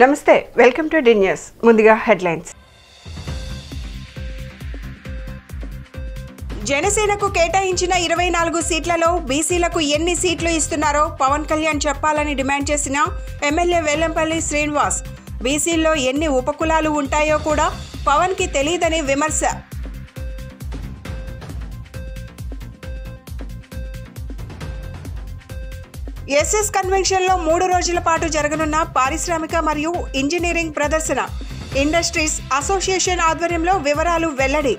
నమస్తే, welcome to D news. ముందుగా headlines. జనసేనకు కేటాయించిన 24 సీట్లలో బీసీలకు ఎన్ని సీట్లు ఇస్తున్నారో పవన్ కళ్యాణ్ చెప్పాలని డిమాండ్ చేసిన ఎమ్మెల్యే వెల్లంపల్లి శ్రీనివాస్. బీసీల్లో ఎన్ని ఉపకులాలు ఉంటాయో కూడా పవన్ కి తెలియదని విమర్శ. ఎస్ఎస్ కన్వెన్షన్లో 3 రోజుల పాటు జరగనున్న పారిశ్రామిక మరియు ఇంజనీరింగ్ ప్రదర్శన. ఇండస్ట్రీస్ అసోసియేషన్ ఆధ్వర్యంలో వివరాలు వెల్లడి.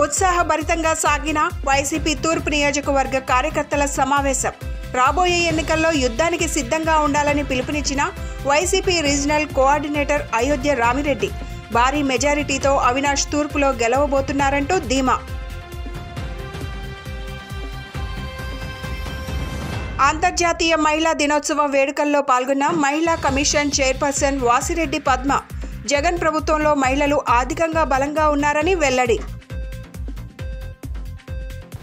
ఉత్సాహభరితంగా సాగిన వైసీపీ తూర్పు నియోజకవర్గ కార్యకర్తల సమావేశం. రాబోయే ఎన్నికల్లో యుద్ధానికి సిద్ధంగా ఉండాలని పిలుపునిచ్చిన వైసీపీ రీజనల్ కోఆర్డినేటర్ అయోధ్య రామిరెడ్డి. భారీ మెజారిటీతో అవినాష్ తూర్పులో గెలవబోతున్నారంటూ ధీమా. అంతర్జాతీయ మహిళా దినోత్సవ వేడుకల్లో పాల్గొన్న మహిళా కమిషన్ చైర్పర్సన్ వాసిరెడ్డి పద్మ. జగన్ ప్రభుత్వంలో మహిళలు ఆర్థికంగా బలంగా ఉన్నారని వెల్లడి.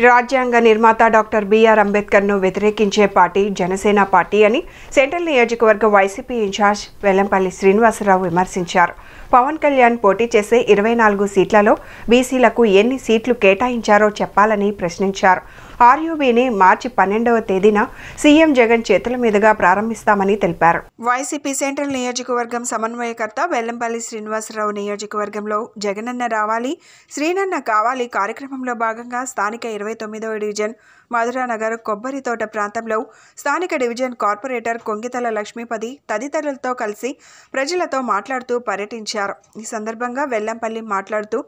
రాజ్యాంగ నిర్మాత డాక్టర్ బిఆర్ అంబేద్కర్ను వ్యతిరేకించే పార్టీ జనసేన పార్టీ అని సెంట్రల్ నియోజకవర్గ వైసీపీ ఇన్ఛార్జ్ వెల్లంపల్లి శ్రీనివాసరావు విమర్శించారు. పవన్ కళ్యాణ్ పోటీ చేసే 24 సీట్లలో బీసీలకు ఎన్ని సీట్లు కేటాయించారో చెప్పాలని ప్రశ్నించారు. ఆర్యూబీని మార్చి 12వ తేదీన సీఎం జగన్ చేతుల మీదుగా ప్రారంభిస్తామని తెలిపారు. వైసీపీ సెంట్రల్ నియోజకవర్గం సమన్వయకర్త వెల్లంపల్లి శ్రీనివాసరావు నియోజకవర్గంలో జగనన్న రావాలి, శ్రీనన్న కావాలి కార్యక్రమంలో భాగంగా స్థానిక 29వ డివిజన్ మధురానగర్ కొబ్బరి తోట ప్రాంతంలో స్థానిక డివిజన్ కార్పొరేటర్ కొంగితల లక్ష్మీపతి తదితరులతో కలిసి ప్రజలతో మాట్లాడుతూ పర్యటించారు. ఈ సందర్భంగా వెల్లంపల్లి మాట్లాడుతూ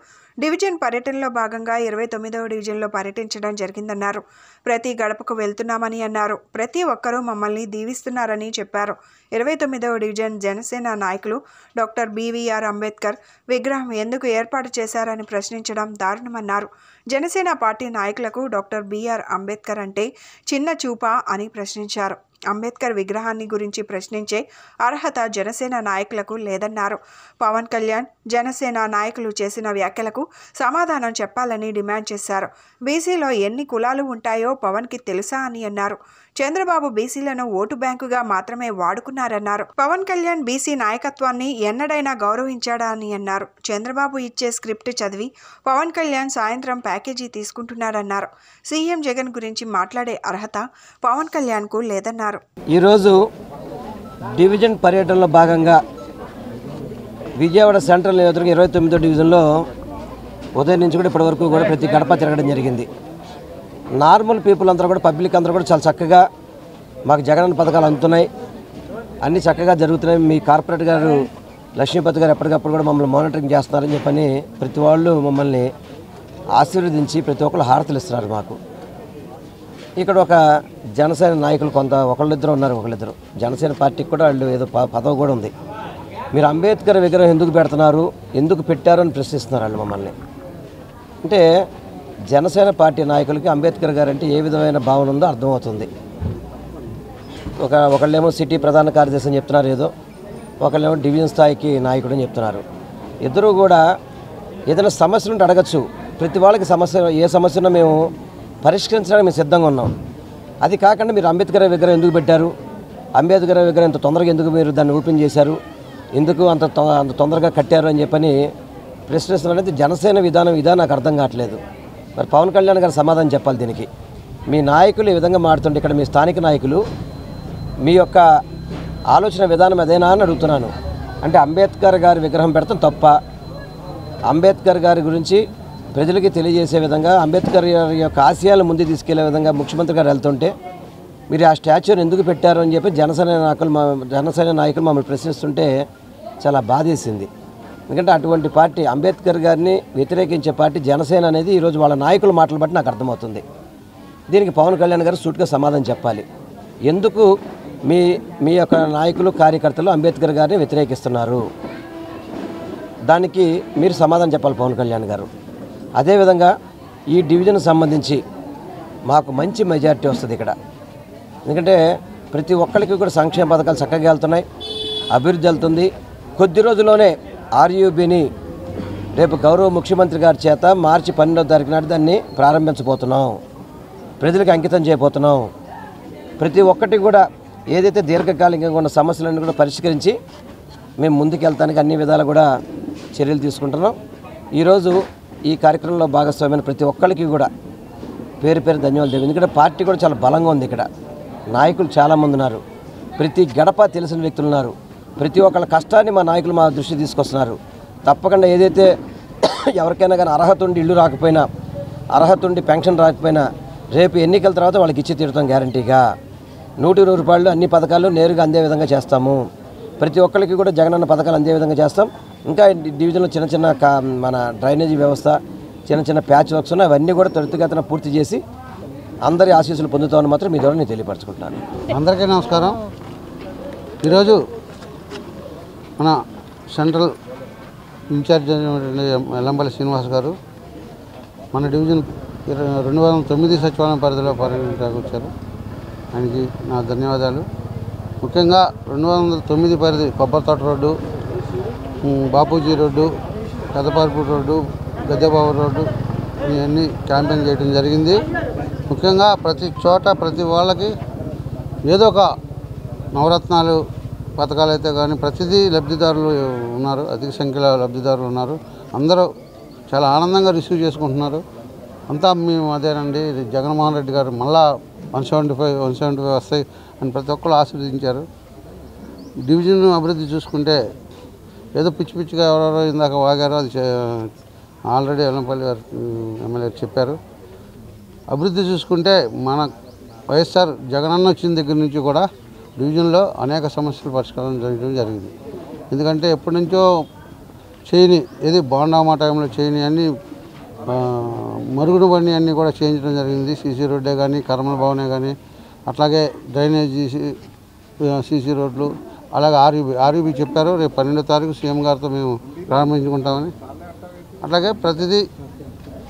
డివిజన్ పర్యటనలో భాగంగా 29వ డివిజన్లో పర్యటించడం జరిగిందన్నారు. ప్రతి గడపకు వెళ్తున్నామని అన్నారు. ప్రతి ఒక్కరూ మమ్మల్ని దీవిస్తున్నారని చెప్పారు. 29వ డివిజన్ జనసేన నాయకులు డాక్టర్ బివిఆర్ అంబేద్కర్ విగ్రహం ఎందుకు ఏర్పాటు చేశారని ప్రశ్నించడం దారుణమన్నారు. జనసేన పార్టీ నాయకులకు డాక్టర్ బిఆర్ అంబేద్కర్ అంటే చిన్న చూపా అని ప్రశ్నించారు. అంబేద్కర్ విగ్రహాన్ని గురించి ప్రశ్నించే అర్హత జనసేన నాయకులకు లేదన్నారు. పవన్ కళ్యాణ్ జనసేన నాయకులు చేసిన వ్యాఖ్యలకు సమాధానం చెప్పాలని డిమాండ్ చేశారు. బీసీలో ఎన్ని కులాలు ఉంటాయో పవన్కి తెలుసా అని అన్నారు. చంద్రబాబు బీసీలను ఓటు బ్యాంకుగా మాత్రమే వాడుకున్నారన్నారు. పవన్ కళ్యాణ్ బీసీ నాయకత్వాన్ని ఎన్నడైనా గౌరవించాడా అని అన్నారు. చంద్రబాబు ఇచ్చే స్క్రిప్ట్ చదివి పవన్ కళ్యాణ్ సాయంత్రం ప్యాకేజీ తీసుకుంటున్నారన్నారు. సీఎం జగన్ గురించి మాట్లాడే అర్హత పవన్ కళ్యాణ్కు లేదన్నారు. ఈరోజు డివిజన్ పర్యటనలో భాగంగా విజయవాడ సెంట్రల్ నియోజకవర్గం 29వ డివిజన్లో ఉదయం నుంచి కూడా ఇప్పటివరకు కూడా ప్రతి గడప తిరగడం జరిగింది. నార్మల్ పీపుల్ అందరూ కూడా పబ్లిక్ అందరూ కూడా చాలా చక్కగా మాకు జగనన్న పథకాలు అందుతున్నాయి, అన్నీ చక్కగా జరుగుతున్నాయి, మీ కార్పొరేట్ గారు లక్ష్మీపతి గారు ఎప్పటికప్పుడు కూడా మమ్మల్ని మానిటరింగ్ చేస్తున్నారని చెప్పని ప్రతి వాళ్ళు మమ్మల్ని ఆశీర్వదించి ప్రతి ఒక్కరు హారతలు ఇస్తున్నారు. మాకు ఇక్కడ ఒక జనసేన నాయకులు ఒకళ్ళిద్దరు ఉన్నారు. జనసేన పార్టీకి కూడా వాళ్ళు ఏదో పదవి కూడా ఉంది. మీరు అంబేద్కర్ విగ్రహం ఎందుకు పెడుతున్నారు, ఎందుకు పెట్టారు అని ప్రశ్నిస్తున్నారు వాళ్ళు మమ్మల్ని. అంటే జనసేన పార్టీ నాయకులకి అంబేద్కర్ గారు అంటే ఏ విధమైన భావన ఉందో అర్థమవుతుంది. ఒకళ్ళేమో సిటీ ప్రధాన కార్యదర్శి అని చెప్తున్నారు ఏదో, ఒకళ్ళేమో డివిజన్ స్థాయికి నాయకుడు అని చెప్తున్నారు. ఇద్దరు కూడా ఏదైనా సమస్య ఉంటే అడగచ్చు. ప్రతి వాళ్ళకి ఏ సమస్య ఉన్నా మేము పరిష్కరించడానికి మేము సిద్ధంగా ఉన్నాం. అది కాకుండా మీరు అంబేద్కర్ విగ్రహం ఎందుకు పెట్టారు, అంబేద్కర్ విగ్రహం ఇంత తొందరగా ఎందుకు మీరు దాన్ని ఓపెన్ చేశారు, ఎందుకు అంత తొందరగా కట్టారు అని చెప్పని ప్రశ్నిస్తున్నారు. అనేది జనసేన విధానం నాకు అర్థం కావట్లేదు. మరి పవన్ కళ్యాణ్ గారు సమాధానం చెప్పాలి దీనికి. మీ నాయకులు ఈ విధంగా మాడుతుంటే ఇక్కడ మీ స్థానిక నాయకులు మీ యొక్క ఆలోచన విధానం అదేనా అని అడుగుతున్నాను. అంటే అంబేద్కర్ గారి విగ్రహం పెడతాం తప్ప, అంబేద్కర్ గారి గురించి ప్రజలకి తెలియజేసే విధంగా అంబేద్కర్ యొక్క ఆశయాలను ముందు తీసుకెళ్లే విధంగా ముఖ్యమంత్రి గారు వెళ్తుంటే మీరు ఆ స్టాచ్యూని ఎందుకు పెట్టారు అని చెప్పి జనసేన నాయకులు మమ్మల్ని ప్రశ్నిస్తుంటే చాలా బాధేసింది. ఎందుకంటే అటువంటి పార్టీ అంబేద్కర్ గారిని వ్యతిరేకించే పార్టీ జనసేన అనేది ఈరోజు వాళ్ళ నాయకుల మాటలు బట్టి నాకు అర్థమవుతుంది. దీనికి పవన్ కళ్యాణ్ గారు సూటిగా సమాధానం చెప్పాలి. ఎందుకు మీ యొక్క నాయకులు కార్యకర్తలు అంబేద్కర్ గారిని వ్యతిరేకిస్తున్నారు, దానికి మీరు సమాధానం చెప్పాలి పవన్ కళ్యాణ్ గారు. అదేవిధంగా ఈ డివిజన్ సంబంధించి మాకు మంచి మెజారిటీ వస్తుంది ఇక్కడ. ఎందుకంటే ప్రతి ఒక్కరికి కూడా సంక్షేమ పథకాలు చక్కగా వెళ్తున్నాయి, అభివృద్ధి వెళ్తుంది. కొద్ది రోజుల్లోనే ఆర్యూబీని రేపు గౌరవ ముఖ్యమంత్రి గారి చేత మార్చి 12వ తారీఖు నాటి దాన్ని ప్రారంభించబోతున్నాం, ప్రజలకు అంకితం చేయబోతున్నాం. ప్రతి ఒక్కటి కూడా ఏదైతే దీర్ఘకాలికంగా ఉన్న సమస్యలన్నీ కూడా పరిష్కరించి మేము ముందుకెళ్తానికి అన్ని విధాలు కూడా చర్యలు తీసుకుంటున్నాం. ఈరోజు ఈ కార్యక్రమంలో భాగస్వామైన ప్రతి ఒక్కరికి కూడా పేరు పేరు ధన్యవాదాలు. ఎందుకంటే పార్టీ కూడా చాలా బలంగా ఉంది. ఇక్కడ నాయకులు చాలామంది ఉన్నారు. ప్రతి గడప తెలిసిన వ్యక్తులు ఉన్నారు. ప్రతి ఒక్కళ్ళ కష్టాన్ని మా నాయకులు మా దృష్టికి తీసుకొస్తున్నారు. తప్పకుండా ఏదైతే ఎవరికైనా కానీ అర్హత ఉండి ఇల్లు రాకపోయినా, అర్హత ఉండి పెన్షన్ రాకపోయినా రేపు ఎన్నికల తర్వాత వాళ్ళకి ఇచ్చి తీరుతాం గ్యారంటీగా. 100 రూపాయలు అన్ని పథకాలు నేరుగా అందే విధంగా చేస్తాము. ప్రతి ఒక్కరికి కూడా జగనన్న పథకాలు అందే విధంగా చేస్తాం. ఇంకా డివిజన్లో చిన్న చిన్న మన డ్రైనేజీ వ్యవస్థ, చిన్న చిన్న ప్యాచ్ వర్క్స్ ఉన్నాయి. అవన్నీ కూడా త్వరితగతిన పూర్తి చేసి అందరి ఆశీస్సులు పొందుతామని మాత్రం మీ ద్వారా నేను తెలియపరచుకుంటున్నాను. అందరికీ నమస్కారం. ఈరోజు మన సెంట్రల్ ఇన్ఛార్జ్ వెల్లంపల్లి శ్రీనివాస్ గారు మన డివిజన్ 209 సచివాలయం పరిధిలో పర్యటనకు వచ్చారు. ఆయనకి నా ధన్యవాదాలు. ముఖ్యంగా 209 పరిధి Kobbarithota road, Bapuji road, Peddaparpur road, Gaddebabu road ఇవన్నీ క్యాంపెయిన్ చేయడం జరిగింది. ముఖ్యంగా ప్రతి చోట ప్రతి వాళ్ళకి ఏదో ఒక నవరత్నాలు పథకాలు అయితే కానీ ప్రతిదీ లబ్ధిదారులు ఉన్నారు. అధిక సంఖ్యలో లబ్ధిదారులు ఉన్నారు. అందరూ చాలా ఆనందంగా రిసీవ్ చేసుకుంటున్నారు. అంతా మేము అదేనండి, జగన్మోహన్ రెడ్డి గారు మళ్ళా 175 వస్తాయి అని ప్రతి ఒక్కరు ఆశీర్వదించారు. డివిజన్ అభివృద్ధి చూసుకుంటే ఏదో పిచ్చి పిచ్చిగా ఎవరెవరో ఇందాక వాగారో అది ఆల్రెడీ వెల్లంపల్లి గారు ఎమ్మెల్యే చెప్పారు. అభివృద్ధి చూసుకుంటే మన వైఎస్ఆర్ జగనన్న వచ్చిన దగ్గర నుంచి కూడా డివిజన్లో అనేక సమస్యలు పరిష్కారం జరగడం జరిగింది. ఎందుకంటే ఎప్పటి నుంచో చేయని ఏది బాండామా టైంలో చేయని అన్నీ మరుగుడు బండి అన్నీ కూడా చేయించడం జరిగింది. సీసీ రోడ్డే కానీ, కర్మల భవనే కానీ, అట్లాగే డ్రైనేజీ సీసీ రోడ్లు, అలాగే ఆర్యూబీ చెప్పారు రేపు 12వ తారీఖు సీఎం గారితో మేము ప్రారంభించుకుంటామని. అట్లాగే ప్రతిదీ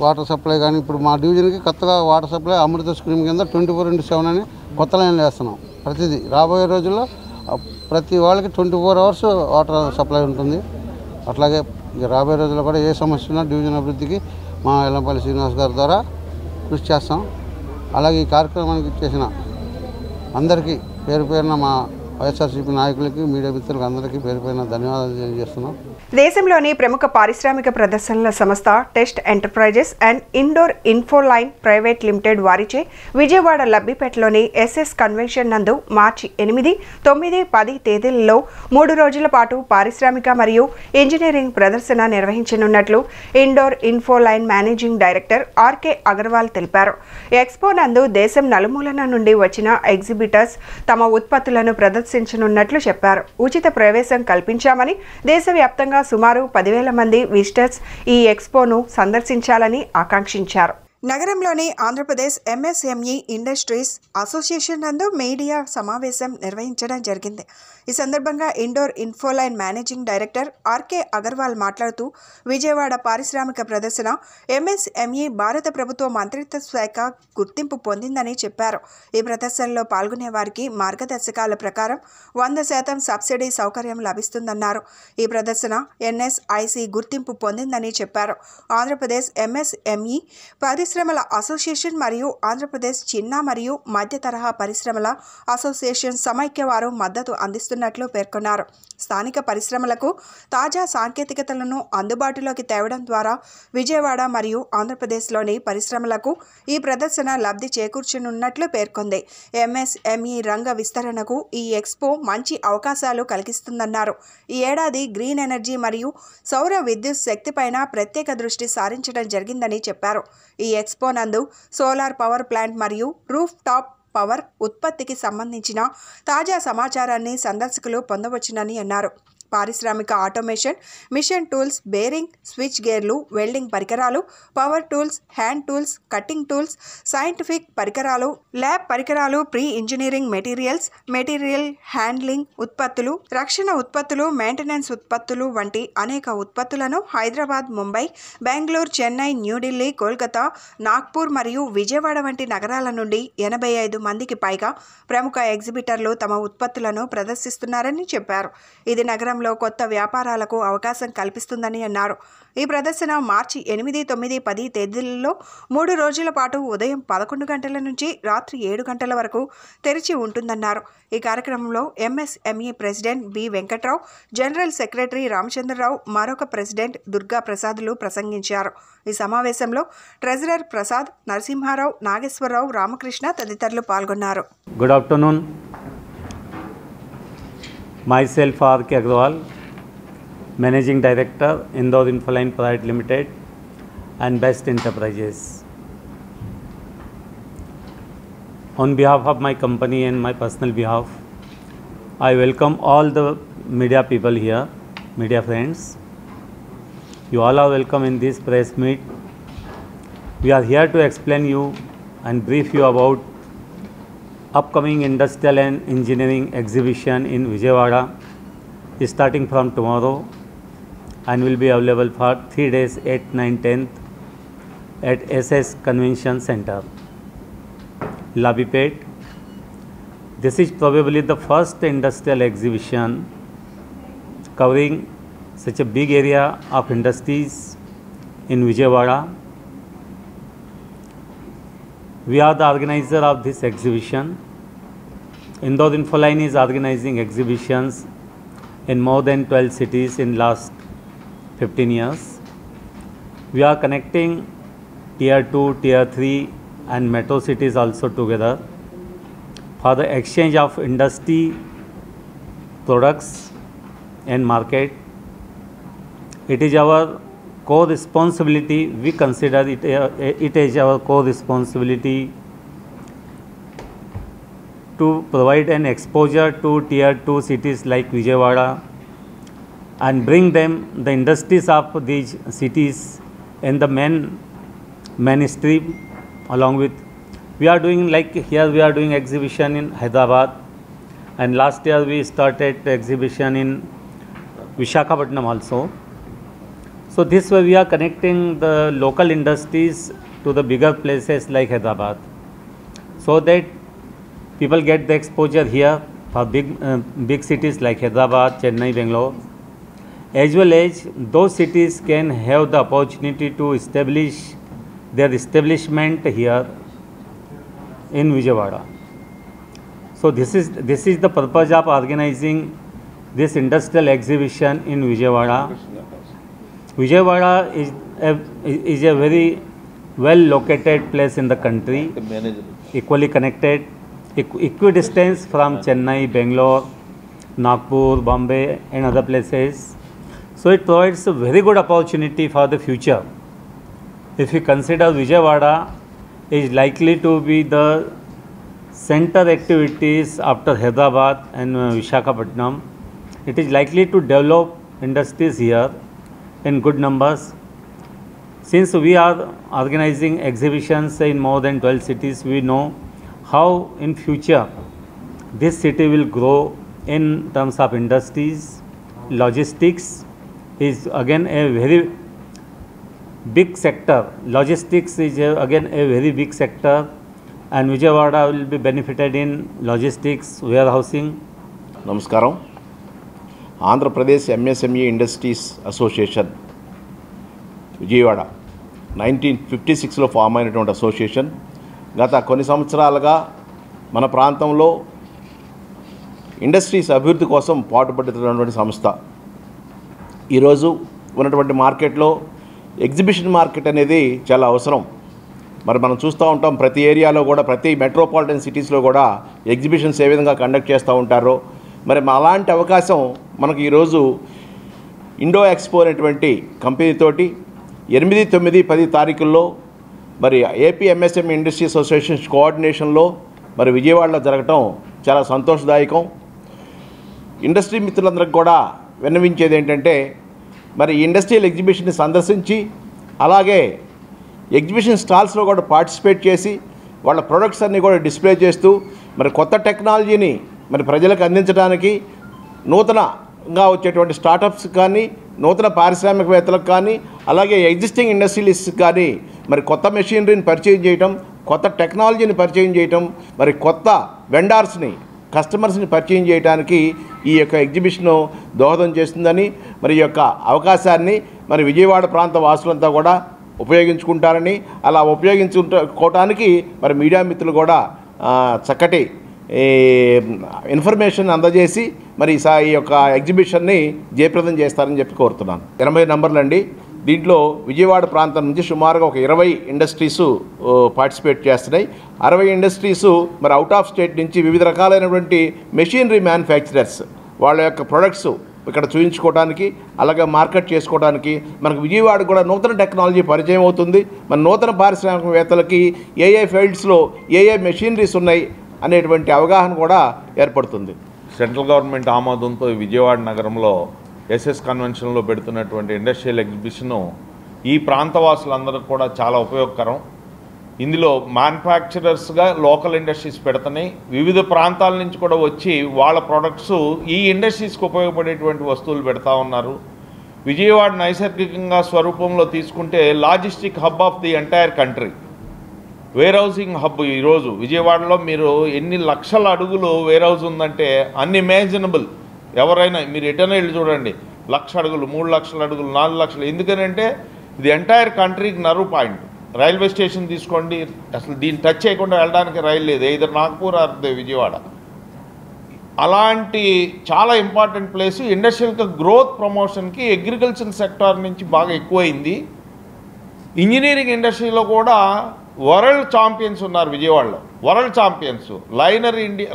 వాటర్ సప్లై కానీ ఇప్పుడు మా డివిజన్కి కొత్తగా వాటర్ సప్లై అమృత స్కీమ్ కింద 24/7 అని కొత్త లైన్లు వేస్తున్నాం. ప్రతిదీ రాబోయే రోజుల్లో ప్రతి వాళ్ళకి 24 అవర్స్ వాటర్ సప్లై ఉంటుంది. అట్లాగే ఇక రాబోయే రోజుల్లో కూడా ఏ సమస్య ఉన్నా డివిజన్ అభివృద్ధికి మా వెల్లంపల్లి శ్రీనివాస్ గారి ద్వారా కృషి చేస్తాం. అలాగే ఈ కార్యక్రమానికి చేసిన అందరికీ పేరు పేరున మా వైఎస్ఆర్సీపీ నాయకులకి, మీడియా మిత్రులకు అందరికీ పేరు పేరున ధన్యవాదాలు తెలియజేస్తున్నాం. దేశంలోని ప్రముఖ పారిశ్రామిక ప్రదర్శనల సంస్థ test enterprises and Indore infoline private limited వారిచే విజయవాడ లబ్బిపేటలోని ఎస్ఎస్ కన్వెన్షన్ నందు మార్చి 8, 9, 10 తేదీలలో 3 రోజుల పాటు పారిశ్రామిక మరియు ఇంజనీరింగ్ ప్రదర్శన నిర్వహించనున్నట్లు Indore Infoline managing director R K Agarwal తెలిపారు. ఎక్స్పో నందు దేశం నలుమూలల నుండి వచ్చిన ఎగ్జిబిటర్స్ తమ ఉత్పత్తులను ప్రదర్శించనున్నట్లు చెప్పారు. ఉచిత ప్రవేశం కల్పించామని, దేశవ్యాప్తంగా సుమారు 10,000 మంది విజిటర్స్ ఈ ఎక్స్పోను సందర్శించాలని ఆకాంక్షించారు. నగరంలోని ఆంధ్రప్రదేశ్ ఎంఎస్ఎంఈ ఇండస్ట్రీస్ అసోసియేషన్ నందు మీడియా సమావేశం నిర్వహించడం జరిగింది. ఈ సందర్భంగా Indore Infoline managing director R K Agarwal మాట్లాడుతూ విజయవాడ పారిశ్రామిక ప్రదర్శన ఎంఎస్ఎంఈ భారత ప్రభుత్వ మంత్రిత్వ శాఖ గుర్తింపు పొందిందని చెప్పారు. ఈ ప్రదర్శనలో పాల్గొనే వారికి మార్గదర్శకాల ప్రకారం 100% సబ్సిడీ సౌకర్యం లభిస్తుందన్నారు. ఈ ప్రదర్శన ఎన్ఎస్ఐసి గుర్తింపు పొందిందని చెప్పారు. ఆంధ్రప్రదేశ్ ఎంఎస్ఎంఈ పరిశ్రమల అసోసియేషన్ మరియు ఆంధ్రప్రదేశ్ చిన్న మరియు మధ్య తరహా పరిశ్రమల అసోసియేషన్ సమైక్య వారు మద్దతు అందిస్తున్నట్లు పేర్కొన్నారు. స్థానిక పరిశ్రమలకు తాజా సాంకేతికతలను అందుబాటులోకి తేవడం ద్వారా విజయవాడ మరియు ఆంధ్రప్రదేశ్లోని పరిశ్రమలకు ఈ ప్రదర్శన లబ్ధి చేకూర్చనున్నట్లు పేర్కొంది. ఎంఎస్ఎంఈ రంగ విస్తరణకు ఈ ఎక్స్పో మంచి అవకాశాలు కలిగిస్తుందన్నారు. ఈ ఏడాది గ్రీన్ ఎనర్జీ మరియు సౌర విద్యుత్ శక్తిపైన ప్రత్యేక దృష్టి సారించడం జరిగిందని చెప్పారు. ఈ ఎక్స్పో నందు సోలార్ పవర్ ప్లాంట్ మరియు రూఫ్ టాప్ పవర్ ఉత్పత్తికి సంబంధించిన తాజా సమాచారాన్ని సందర్శకులు పొందవచ్చునని అన్నారు. పారిశ్రామిక automation, machine tools, bearing, switch గేర్లు, వెల్డింగ్ పరికరాలు, power tools, hand tools, cutting tools, scientific పరికరాలు, ల్యాబ్ పరికరాలు, pre engineering materials, material handling ఉత్పత్తులు, రక్షణ ఉత్పత్తులు, మెయింటెనెన్స్ ఉత్పత్తులు వంటి అనేక ఉత్పత్తులను హైదరాబాద్, ముంబై, బెంగళూరు, చెన్నై, న్యూఢిల్లీ, కోల్కతా, నాగ్పూర్ మరియు విజయవాడ వంటి నగరాల నుండి 85 మందికి పైగా ప్రముఖ ఎగ్జిబిటర్లు తమ ఉత్పత్తులను ప్రదర్శిస్తున్నారని చెప్పారు. ఇది నగరం పట్టణంలో కొత్త వ్యాపారాలకు అవకాశం కల్పిస్తుందని అన్నారు. ఈ ప్రదర్శన మార్చి 8, 9, 10 తేదీలలో 3 రోజుల పాటు ఉదయం 11 గంటల నుంచి రాత్రి 7 గంటల వరకు తెరిచి ఉంటుందన్నారు. ఈ కార్యక్రమంలో MSME president B Venkatrao, general secretary Ramachandrarao, మరొక ప్రెసిడెంట్ దుర్గా ప్రసాద్లు ప్రసంగించారు. ఈ సమావేశంలో ట్రెజరర్ ప్రసాద్, నరసింహారావు, నాగేశ్వరరావు, రామకృష్ణ తదితరులు పాల్గొన్నారు. Good afternoon. Myself R.K. Agrawal, Managing Director, Indore Infoline Private Limited and Best Enterprises. On behalf of my company and my personal behalf, I welcome all the media people here, media friends. You all are welcome in this press meet. We are here to explain you and brief you about upcoming industrial and engineering exhibition in Vijayawada starting from tomorrow and will be available for 3 days, 8, 9, 10th at SS Convention Center, Labipet. This is probably the first industrial exhibition covering such a big area of industries in Vijayawada. We are the organizer of this exhibition. Indore Infoline is organizing exhibitions in more than 12 cities in last 15 years. We are connecting Tier 2, Tier 3 and metro cities also together for the exchange of industry products and market. It is our core responsibility, we consider it as our core responsibility to provide an exposure to Tier 2 cities like Vijayawada and bring them the industries of these cities in the mainstream. Along with, we are doing like here we are doing exhibition in Hyderabad, and last year we started exhibition in Visakhapatnam also. So this way we are connecting the local industries to the bigger places like Hyderabad, so that people get the exposure here for big cities like Hyderabad, Chennai, Bangalore, as well as those cities can have the opportunity to establish their establishment here in Vijayawada. So this is the purpose of organizing this industrial exhibition in Vijayawada. Vijayawada is a very well located place in the country, equally connected, equidistance from Chennai, Bangalore, Nagpur, Bombay and other places. So it provides a very good opportunity for the future. If you consider Vijayawada is likely to be the center activities after Hyderabad and Visakhapatnam, it is likely to develop industries here in good numbers. Since we are organizing exhibitions in more than 12 cities, we know how in future this city will grow in terms of industries. Logistics is again a very big sector. Logistics is again a very big sector, and Vijayawada will be benefited in logistics, warehousing. Namaskaram. Andhra Pradesh MSME Industries Association Vijayawada 1956లో form అయినటువంటి association గత కొన్ని సంవత్సరాలుగా మన ప్రాంతంలో industries అభివృద్ధి కోసం పాటుపడుతున్నటువంటి సంస్థ. ఈరోజు ఉన్నటువంటి మార్కెట్లో ఎగ్జిబిషన్ మార్కెట్ అనేది చాలా అవసరం. మరి మనం చూస్తూ ఉంటాం ప్రతి ఏరియాలో కూడా, ప్రతి మెట్రోపాలిటన్ సిటీస్లో కూడా ఎగ్జిబిషన్స్ ఏ విధంగా కండక్ట్ చేస్తూ ఉంటారో. మరి అలాంటి అవకాశం మనకు ఈరోజు ఇండో ఎక్స్పో అనేటువంటి కంపెనీతోటి 8, 9, 10 తారీఖుల్లో మరి ఏపీ ఎంఎస్ఎంఈ ఇండస్ట్రీ అసోసియేషన్ కోఆర్డినేషన్లో మరి విజయవాడలో జరగటం చాలా సంతోషదాయకం. ఇండస్ట్రీ మిత్రులందరికీ కూడా విన్నవించేది ఏంటంటే, మరి ఇండస్ట్రియల్ ఎగ్జిబిషన్ని సందర్శించి అలాగే ఎగ్జిబిషన్ స్టాల్స్లో కూడా పార్టిసిపేట్ చేసి వాళ్ళ ప్రొడక్ట్స్ అన్నీ కూడా డిస్ప్లే చేస్తూ మరి కొత్త టెక్నాలజీని మరి ప్రజలకు అందించడానికి, నూతనంగా వచ్చేటువంటి స్టార్టప్స్ కానీ, నూతన పారిశ్రామికవేత్తలకు కానీ, అలాగే ఎగ్జిస్టింగ్ ఇండస్ట్రియలిస్ట్స్ కానీ మరి కొత్త మెషినరీని పరిచయం చేయటం, కొత్త టెక్నాలజీని పరిచయం చేయటం, మరి కొత్త వెండార్స్ని కస్టమర్స్ని పరిచయం చేయడానికి ఈ యొక్క ఎగ్జిబిషన్ దోహదం చేస్తుందని, మరి ఈ యొక్క అవకాశాన్ని మరి విజయవాడ ప్రాంత వాసులంతా కూడా ఉపయోగించుకుంటారని, అలా ఉపయోగించుకోవటానికి మరి మీడియా మిత్రులు కూడా చక్కటి ఇన్ఫర్మేషన్ అందజేసి మరి ఈ యొక్క ఎగ్జిబిషన్ని జయప్రదం చేస్తారని చెప్పి కోరుతున్నాను. 80 నంబర్లు అండి. దీంట్లో విజయవాడ ప్రాంతం నుంచి సుమారుగా ఒక 20 ఇండస్ట్రీసు పార్టిసిపేట్ చేస్తున్నాయి. 60 ఇండస్ట్రీసు మరి అవుట్ ఆఫ్ స్టేట్ నుంచి వివిధ రకాలైనటువంటి మెషినరీ మ్యానుఫ్యాక్చరర్స్ వాళ్ళ యొక్క ప్రొడక్ట్స్ ఇక్కడ చూపించుకోవడానికి, అలాగే మార్కెట్ చేసుకోవడానికి మనకు విజయవాడ కూడా నూతన టెక్నాలజీ పరిచయం అవుతుంది. మన నూతన పారిశ్రామికవేత్తలకి ఏ ఫీల్డ్స్లో ఏ మెషినరీస్ ఉన్నాయి అనేటువంటి అవగాహన కూడా ఏర్పడుతుంది. సెంట్రల్ గవర్నమెంట్ ఆమోదంతో విజయవాడ నగరంలో ఎస్ఎస్ కన్వెన్షన్లో పెడుతున్నటువంటి ఇండస్ట్రియల్ ఎగ్జిబిషను ఈ ప్రాంతవాసులందరికీ కూడా చాలా ఉపయోగకరం. ఇందులో మ్యానుఫ్యాక్చరర్స్గా లోకల్ ఇండస్ట్రీస్ పెడుతున్నాయి. వివిధ ప్రాంతాల నుంచి కూడా వచ్చి వాళ్ళ ప్రొడక్ట్స్ ఈ ఇండస్ట్రీస్కి ఉపయోగపడేటువంటి వస్తువులు పెడతా ఉన్నారు. విజయవాడ నైసర్గికంగా స్వరూపంలో తీసుకుంటే logistic hub of the entire country, warehousing hub. ఈరోజు విజయవాడలో మీరు ఎన్ని లక్షల అడుగులు వేర్ హౌస్ ఉందంటే అన్ఇమాజినబుల్. ఎవరైనా మీరు ఎటైనా వెళ్ళి చూడండి, 1,00,000 అడుగులు, 3 లక్షల అడుగులు, 4 లక్షలు. ఎందుకనంటే ఇది ఎంటైర్ కంట్రీకి నర్వ్ పాయింట్. రైల్వే స్టేషన్ తీసుకోండి, అసలు దీన్ని టచ్ చేయకుండా వెళ్ళడానికి రైలు లేదు, either నాగ్పూర్ ఆర్ విజయవాడ. అలాంటి చాలా ఇంపార్టెంట్ ప్లేస్. ఇండస్ట్రియల్ గ్రోత్ ప్రమోషన్కి అగ్రికల్చర్ సెక్టార్ నుంచి బాగా ఎక్కువైంది. ఇంజనీరింగ్ ఇండస్ట్రీలో కూడా వరల్డ్ ఛాంపియన్స్ ఉన్నారు విజయవాడలో. World champions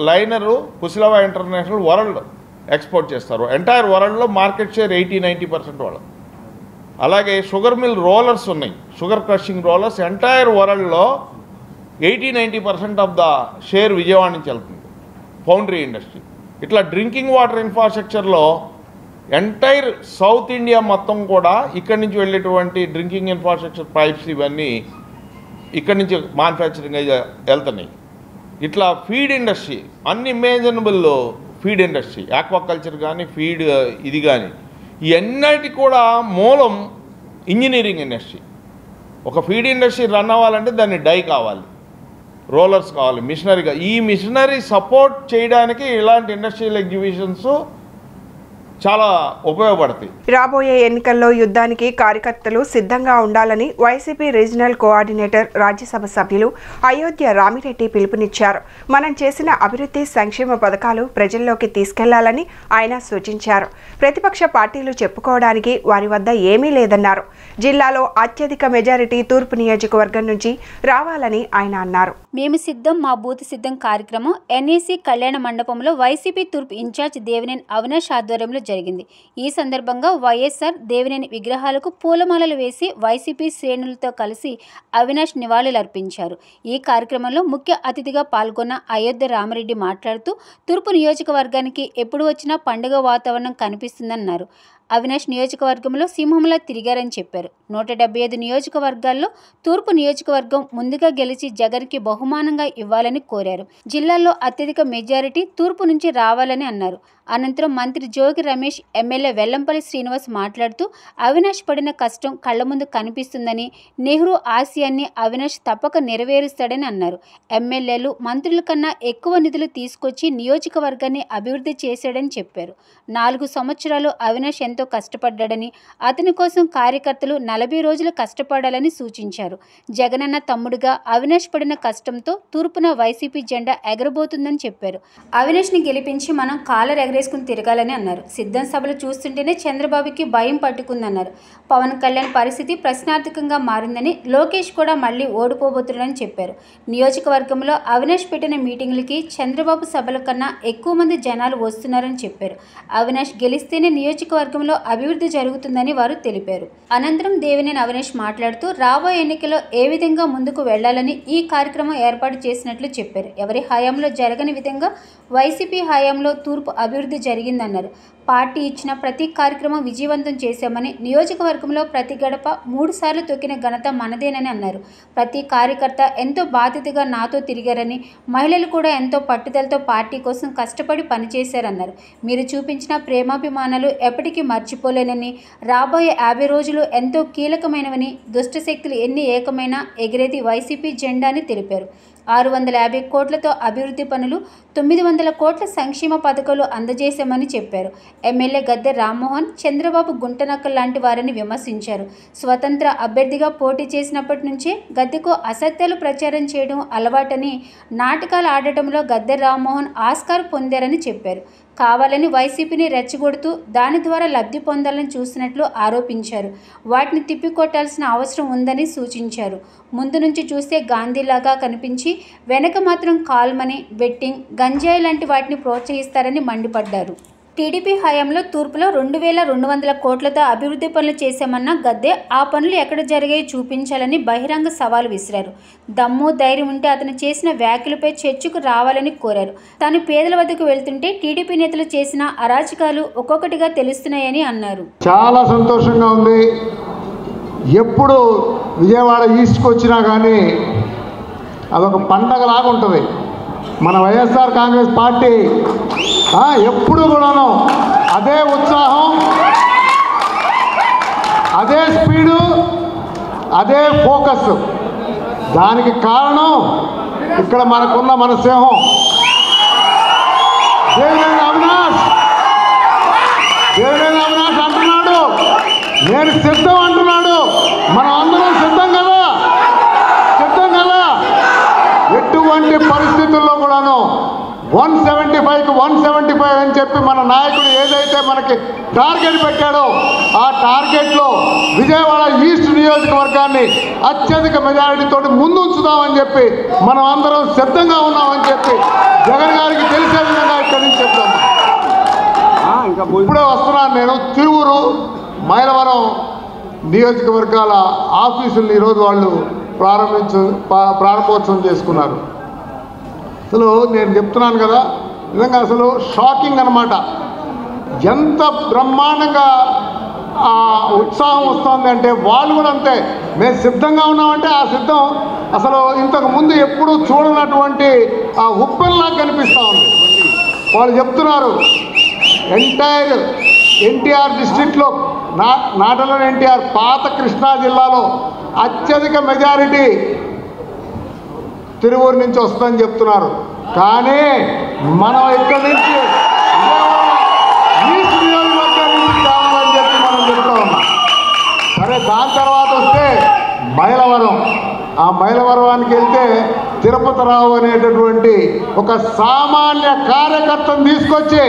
liner Kusalava international world export చేస్తారు. ఎంటైర్ వరల్డ్లో మార్కెట్ షేర్ 80-90% వాళ్ళు. అలాగే షుగర్ మిల్ రోలర్స్ ఉన్నాయి, షుగర్ క్రషింగ్ రోలర్స్. ఎంటైర్ వరల్డ్లో 80-90% ఆఫ్ ద షేర్ విజయవాడ నుంచి వెళ్తుంది. Foundry industry. ఇట్లా డ్రింకింగ్ వాటర్ ఇన్ఫ్రాస్ట్రక్చర్లో ఎంటైర్ సౌత్ ఇండియా మొత్తం కూడా ఇక్కడి నుంచి వెళ్ళేటువంటి డ్రింకింగ్ ఇన్ఫ్రాస్ట్రక్చర్ పైప్స్ ఇవన్నీ ఇక్కడి నుంచి మ్యానుఫ్యాక్చరింగ్ అయ్యి వెళ్తున్నాయి. ఇట్లా feed industry, unimaginable feed industry, aquaculture కానీ ఫీడ్ ఇది కానీ, ఇవన్నిటి కూడా మూలం ఇంజనీరింగ్ ఇండస్ట్రీ. ఒక ఫీడ్ ఇండస్ట్రీ రన్ అవ్వాలంటే దాన్ని డై కావాలి, రోలర్స్ కావాలి, మిషనరీగా. ఈ మిషనరీ సపోర్ట్ చేయడానికి ఇలాంటి ఇండస్ట్రియల్ ఎగ్జిబిషన్స్ చాలా ఉపయోగపడతాయి. రాబోయే ఎన్నికల్లో యుద్ధానికి కార్యకర్తలు సిద్ధంగా ఉండాలని వైసీపీ రీజనల్ కోఆర్డినేటర్, రాజ్యసభ సభ్యులు అయోధ్య రామిరెడ్డి పిలుపునిచ్చారు. మనం చేసిన అభివృద్ధి సంక్షేమ పథకాలు ప్రజల్లోకి తీసుకెళ్లాలని ఆయన సూచించారు. ప్రతిపక్ష పార్టీలు చెప్పుకోవడానికి వారి వద్ద ఏమీ లేదన్నారు. జిల్లాలో అత్యధిక మెజారిటీ తూర్పు నియోజకవర్గం నుంచి రావాలని ఆయన అన్నారు. మేము సిద్ధం, మా బూత్ సిద్ధం కార్యక్రమం ఎన్ఈసీ కళ్యాణ మండపంలో వైసీపీ తూర్పు ఇన్ఛార్జ్ దేవినేని అవినాష్ ఆధ్వర్యంలో జరిగింది. ఈ సందర్భంగా వైఎస్ఆర్ దేవినేని విగ్రహాలకు పూలమాలలు వేసి వైసీపీ శ్రేణులతో కలిసి అవినాష్ నివాళులర్పించారు. ఈ కార్యక్రమంలో ముఖ్య అతిథిగా పాల్గొన్న అయోధ్య రామిరెడ్డి మాట్లాడుతూ తూర్పు నియోజకవర్గానికి ఎప్పుడు వచ్చినా పండుగ వాతావరణం కనిపిస్తుందన్నారు. అవినాష్ నియోజకవర్గంలో సింహంలా తిరిగారని చెప్పారు. 175 నియోజకవర్గాల్లో తూర్పు నియోజకవర్గం ముందుగా గెలిచి జగన్కి బహుమానంగా ఇవ్వాలని కోరారు. జిల్లాలో అత్యధిక మెజారిటీ తూర్పు నుంచి రావాలని అన్నారు. అనంతరం మంత్రి జోగి రమేష్, ఎమ్మెల్యే వెల్లంపల్లి శ్రీనివాస్ మాట్లాడుతూ అవినాష్ పడిన కష్టం కళ్ల ముందు కనిపిస్తుందని, నెహ్రూ ఆశయాన్ని అవినాష్ తప్పక నెరవేరుస్తాడని అన్నారు. ఎమ్మెల్యేలు మంత్రుల కన్నా ఎక్కువ నిధులు తీసుకొచ్చి నియోజకవర్గాన్ని అభివృద్ధి చేశాడని చెప్పారు. 4 సంవత్సరాలు అవినాష్ ఎంతో కష్టపడ్డాడని, అతని కోసం కార్యకర్తలు 40 రోజులు కష్టపడాలని సూచించారు. జగనన్న తమ్ముడుగా అవినాష్ పడిన కష్టంతో తూర్పున వైసీపీ జెండా ఎగరబోతుందని చెప్పారు. అవినాష్ని గెలిపించి మనం కాలర్ ఎగరేసుకుని తిరగాలని అన్నారు. సిద్ధం సభలు చూస్తుంటేనే చంద్రబాబుకి భయం పట్టుకుందన్నారు. పవన్ కళ్యాణ్ పరిస్థితి ప్రశ్నార్థకంగా మారిందని, లోకేష్ కూడా మళ్లీ ఓడిపోబోతున్నాడని చెప్పారు. నియోజకవర్గంలో అవినాష్ పెట్టిన మీటింగులకి చంద్రబాబు సభల కన్నా ఎక్కువ మంది జనాలు వస్తున్నారని చెప్పారు. అవినాష్ గెలిస్తేనే నియోజకవర్గంలో అభివృద్ధి జరుగుతుందని వారు తెలిపారు. అనంతరం దేవినేని అవినాష్ మాట్లాడుతూ రాబోయే ఎన్నికల్లో ఏ విధంగా ముందుకు వెళ్లాలని ఈ కార్యక్రమం ఏర్పాటు చేసినట్లు చెప్పారు. ఎవరి హయాంలో జరగని విధంగా వైసీపీ హయాంలో తూర్పు అభివృద్ధి జరిగిందన్నారు. పార్టీ ఇచ్చిన ప్రతి కార్యక్రమం విజయవంతం చేశామని, నియోజకవర్గంలో ప్రతి గడప 3 సార్లు తొక్కిన ఘనత మనదేనని అన్నారు. ప్రతి కార్యకర్త ఎంతో బాధ్యతగా నాతో తిరిగారని, మహిళలు కూడా ఎంతో పట్టుదలతో పార్టీ కోసం కష్టపడి పనిచేశారన్నారు. మీరు చూపించిన ప్రేమాభిమానాలు ఎప్పటికీ మర్చిపోలేనని, రాబోయే 50 రోజులు ఎంతో కీలకమైనవని, దుష్టశక్తులు ఎన్ని ఏకమైనా ఎగిరేది వైసీపీ జెండా అని తెలిపారు. 650 కోట్లతో అభివృద్ధి పనులు, 900 కోట్ల సంక్షేమ పథకాలు అందజేశామని చెప్పారు. ఎమ్మెల్యే గద్దె రామ్మోహన్, చంద్రబాబు గుంటనక్కల్ లాంటి వారిని విమర్శించారు. స్వతంత్ర అభ్యర్థిగా పోటీ చేసినప్పటి నుంచే గద్దెకు అసత్యాలు ప్రచారం చేయడం అలవాటని, నాటకాలు ఆడటంలో గద్దె రామ్మోహన్ ఆస్కార్ పొందారని చెప్పారు. కావాలని వైసీపీని రెచ్చగొడుతూ దాని ద్వారా లబ్ధి పొందాలని చూసినట్లు ఆరోపించారు. వాటిని తిప్పికొట్టాల్సిన అవసరం ఉందని సూచించారు. ముందు నుంచి చూస్తే గాంధీలాగా కనిపించి వెనక మాత్రం కాల్మనీ, బెట్టింగ్, గంజాయి లాంటి వాటిని ప్రోత్సహిస్తారని మండిపడ్డారు. టీడీపీ హయాంలో తూర్పులో 2200 కోట్లతో అభివృద్ధి పనులు చేశామన్న గద్దె ఆ పనులు ఎక్కడ జరిగాయో చూపించాలని బహిరంగ సవాల్ విసిరారు. దమ్ము ధైర్యం ఉంటే అతను చేసిన వ్యాఖ్యలపై చర్చకు రావాలని కోరారు. తాను పేదల వద్దకు వెళ్తుంటే టీడీపీ నేతలు చేసిన అరాచకాలు ఒక్కొక్కటిగా తెలుస్తున్నాయని అన్నారు. చాలా సంతోషంగా ఉంది. ఎప్పుడు విజయవాడ ఈస్ట్కి వచ్చినా కానీ అదొక పండగలాగా ఉంటుంది. మన వైఎస్ఆర్ కాంగ్రెస్ పార్టీ ఎప్పుడు కూడాను అదే ఉత్సాహం, అదే స్పీడు, అదే ఫోకస్. దానికి కారణం ఇక్కడ మనకున్న మన సింహం దేవినేని అవినాష్. దేవినేని అవినాష్ అంటున్నాడు, నేను సిద్ధం అంటున్నాడు. మనం అందరం సిద్ధం కదా, సిద్ధం కదా. ఎటువంటి పరిస్థితుల్లో కూడాను 175కి 175 అని చెప్పి మన నాయకుడు ఏదైతే మనకి టార్గెట్ పెట్టాడో ఆ టార్గెట్లో విజయవాడ ఈస్ట్ నియోజకవర్గాన్ని అత్యధిక మెజారిటీతో ముందుంచుదామని చెప్పి మనం అందరం సిద్ధంగా ఉన్నామని చెప్పి జగన్ గారికి తెలిసే విధంగా ఇక్కడి నుంచి చెప్తాము. ఇప్పుడే వస్తున్నాను నేను. తిరువురు, మైలవరం నియోజకవర్గాల ఆఫీసులు ఈరోజు వాళ్ళు ప్రారంభోత్సవం చేసుకున్నారు. అసలు నేను చెప్తున్నాను కదా, నిజంగా అసలు షాకింగ్ అనమాట. ఎంత బ్రహ్మాండంగా ఉత్సాహం వస్తుంది అంటే వాళ్ళు కూడా అంతే. మేము సిద్ధంగా ఉన్నామంటే ఆ సిద్ధం అసలు ఇంతకు ముందు ఎప్పుడూ చూడనటువంటి ఆ ఉప్పెనలా కనిపిస్తూ ఉంది. వాళ్ళు చెప్తున్నారు ఎంటైర్ ఎన్టీఆర్ డిస్ట్రిక్ట్లో, నాటలోని ఎన్టీఆర్ పాత కృష్ణా జిల్లాలో అత్యధిక మెజారిటీ తిరువూరు నుంచి వస్తుందని చెప్తున్నారు. కానీ మనం ఇక్కడి నుంచి ఈస్ట్ నియోజకవర్గం నుంచి కావాలని చెప్పి మనం చెప్తా ఉన్నాం. సరే, దాని తర్వాత వస్తే మైలవరం. ఆ మైలవరానికి వెళ్తే తిరుపతి రావు అనేటటువంటి ఒక సామాన్య కార్యకర్తను తీసుకొచ్చి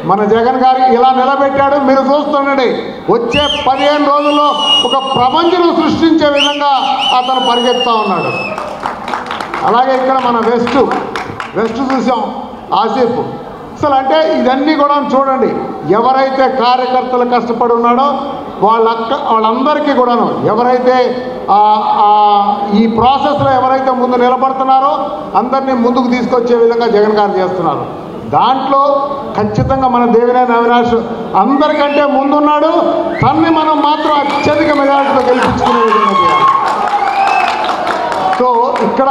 మన జగన్ గారికి ఇలా నిలబెట్టాడు. మీరు చూస్తుండండి, వచ్చే 15 రోజుల్లో ఒక ప్రపంచం సృష్టించే విధంగా అతను పరిగెత్తా ఉన్నాడు. అలాగే ఇక్కడ మన వెస్ట్ చూసాం, ఆసిఫ్. అసలు ఇదన్నీ కూడా చూడండి, ఎవరైతే కార్యకర్తలు కష్టపడి ఉన్నాడో వాళ్ళందరికీ కూడాను, ఎవరైతే ఈ ప్రాసెస్లో ఎవరైతే ముందు నిలబడుతున్నారో అందరినీ ముందుకు తీసుకొచ్చే విధంగా జగన్ గారు చేస్తున్నారు. దాంట్లో ఖచ్చితంగా మన దేవినేని అవినాష్ అందరికంటే ముందున్నాడు. తన్ని మనం మాత్రం అత్యధిక మెజారిటీతో గెలిపించుకునే విధంగా చేయాలి. సో ఇక్కడ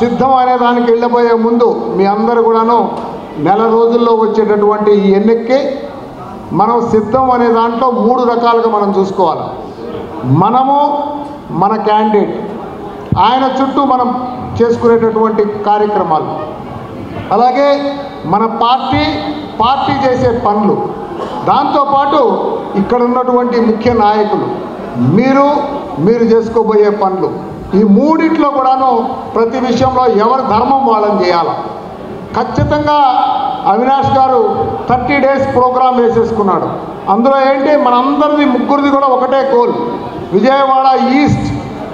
సిద్ధం అనే దానికి వెళ్ళబోయే ముందు మీ అందరూ కూడాను నెల రోజుల్లో వచ్చేటటువంటి ఈ ఎన్నికకి మనం సిద్ధం అనే దాంట్లో 3 రకాలుగా మనం చూసుకోవాలి. మనము, మన క్యాండిడేట్, ఆయన చుట్టూ మనం చేసుకునేటటువంటి కార్యక్రమాలు, అలాగే మన పార్టీ చేసే పనులు, దాంతోపాటు ఇక్కడ ఉన్నటువంటి ముఖ్య నాయకులు, మీరు చేసుకోబోయే పనులు, ఈ మూడిట్లో కూడాను ప్రతి విషయంలో ఎవరి ధర్మం వాళ్ళని చేయాలి. ఖచ్చితంగా అవినాష్ గారు 30 డేస్ ప్రోగ్రాం వేసేసుకున్నాడు. అందులో ఏంటి, మనందరిది ముగ్గురిది కూడా ఒకటే గోల్, విజయవాడ ఈస్ట్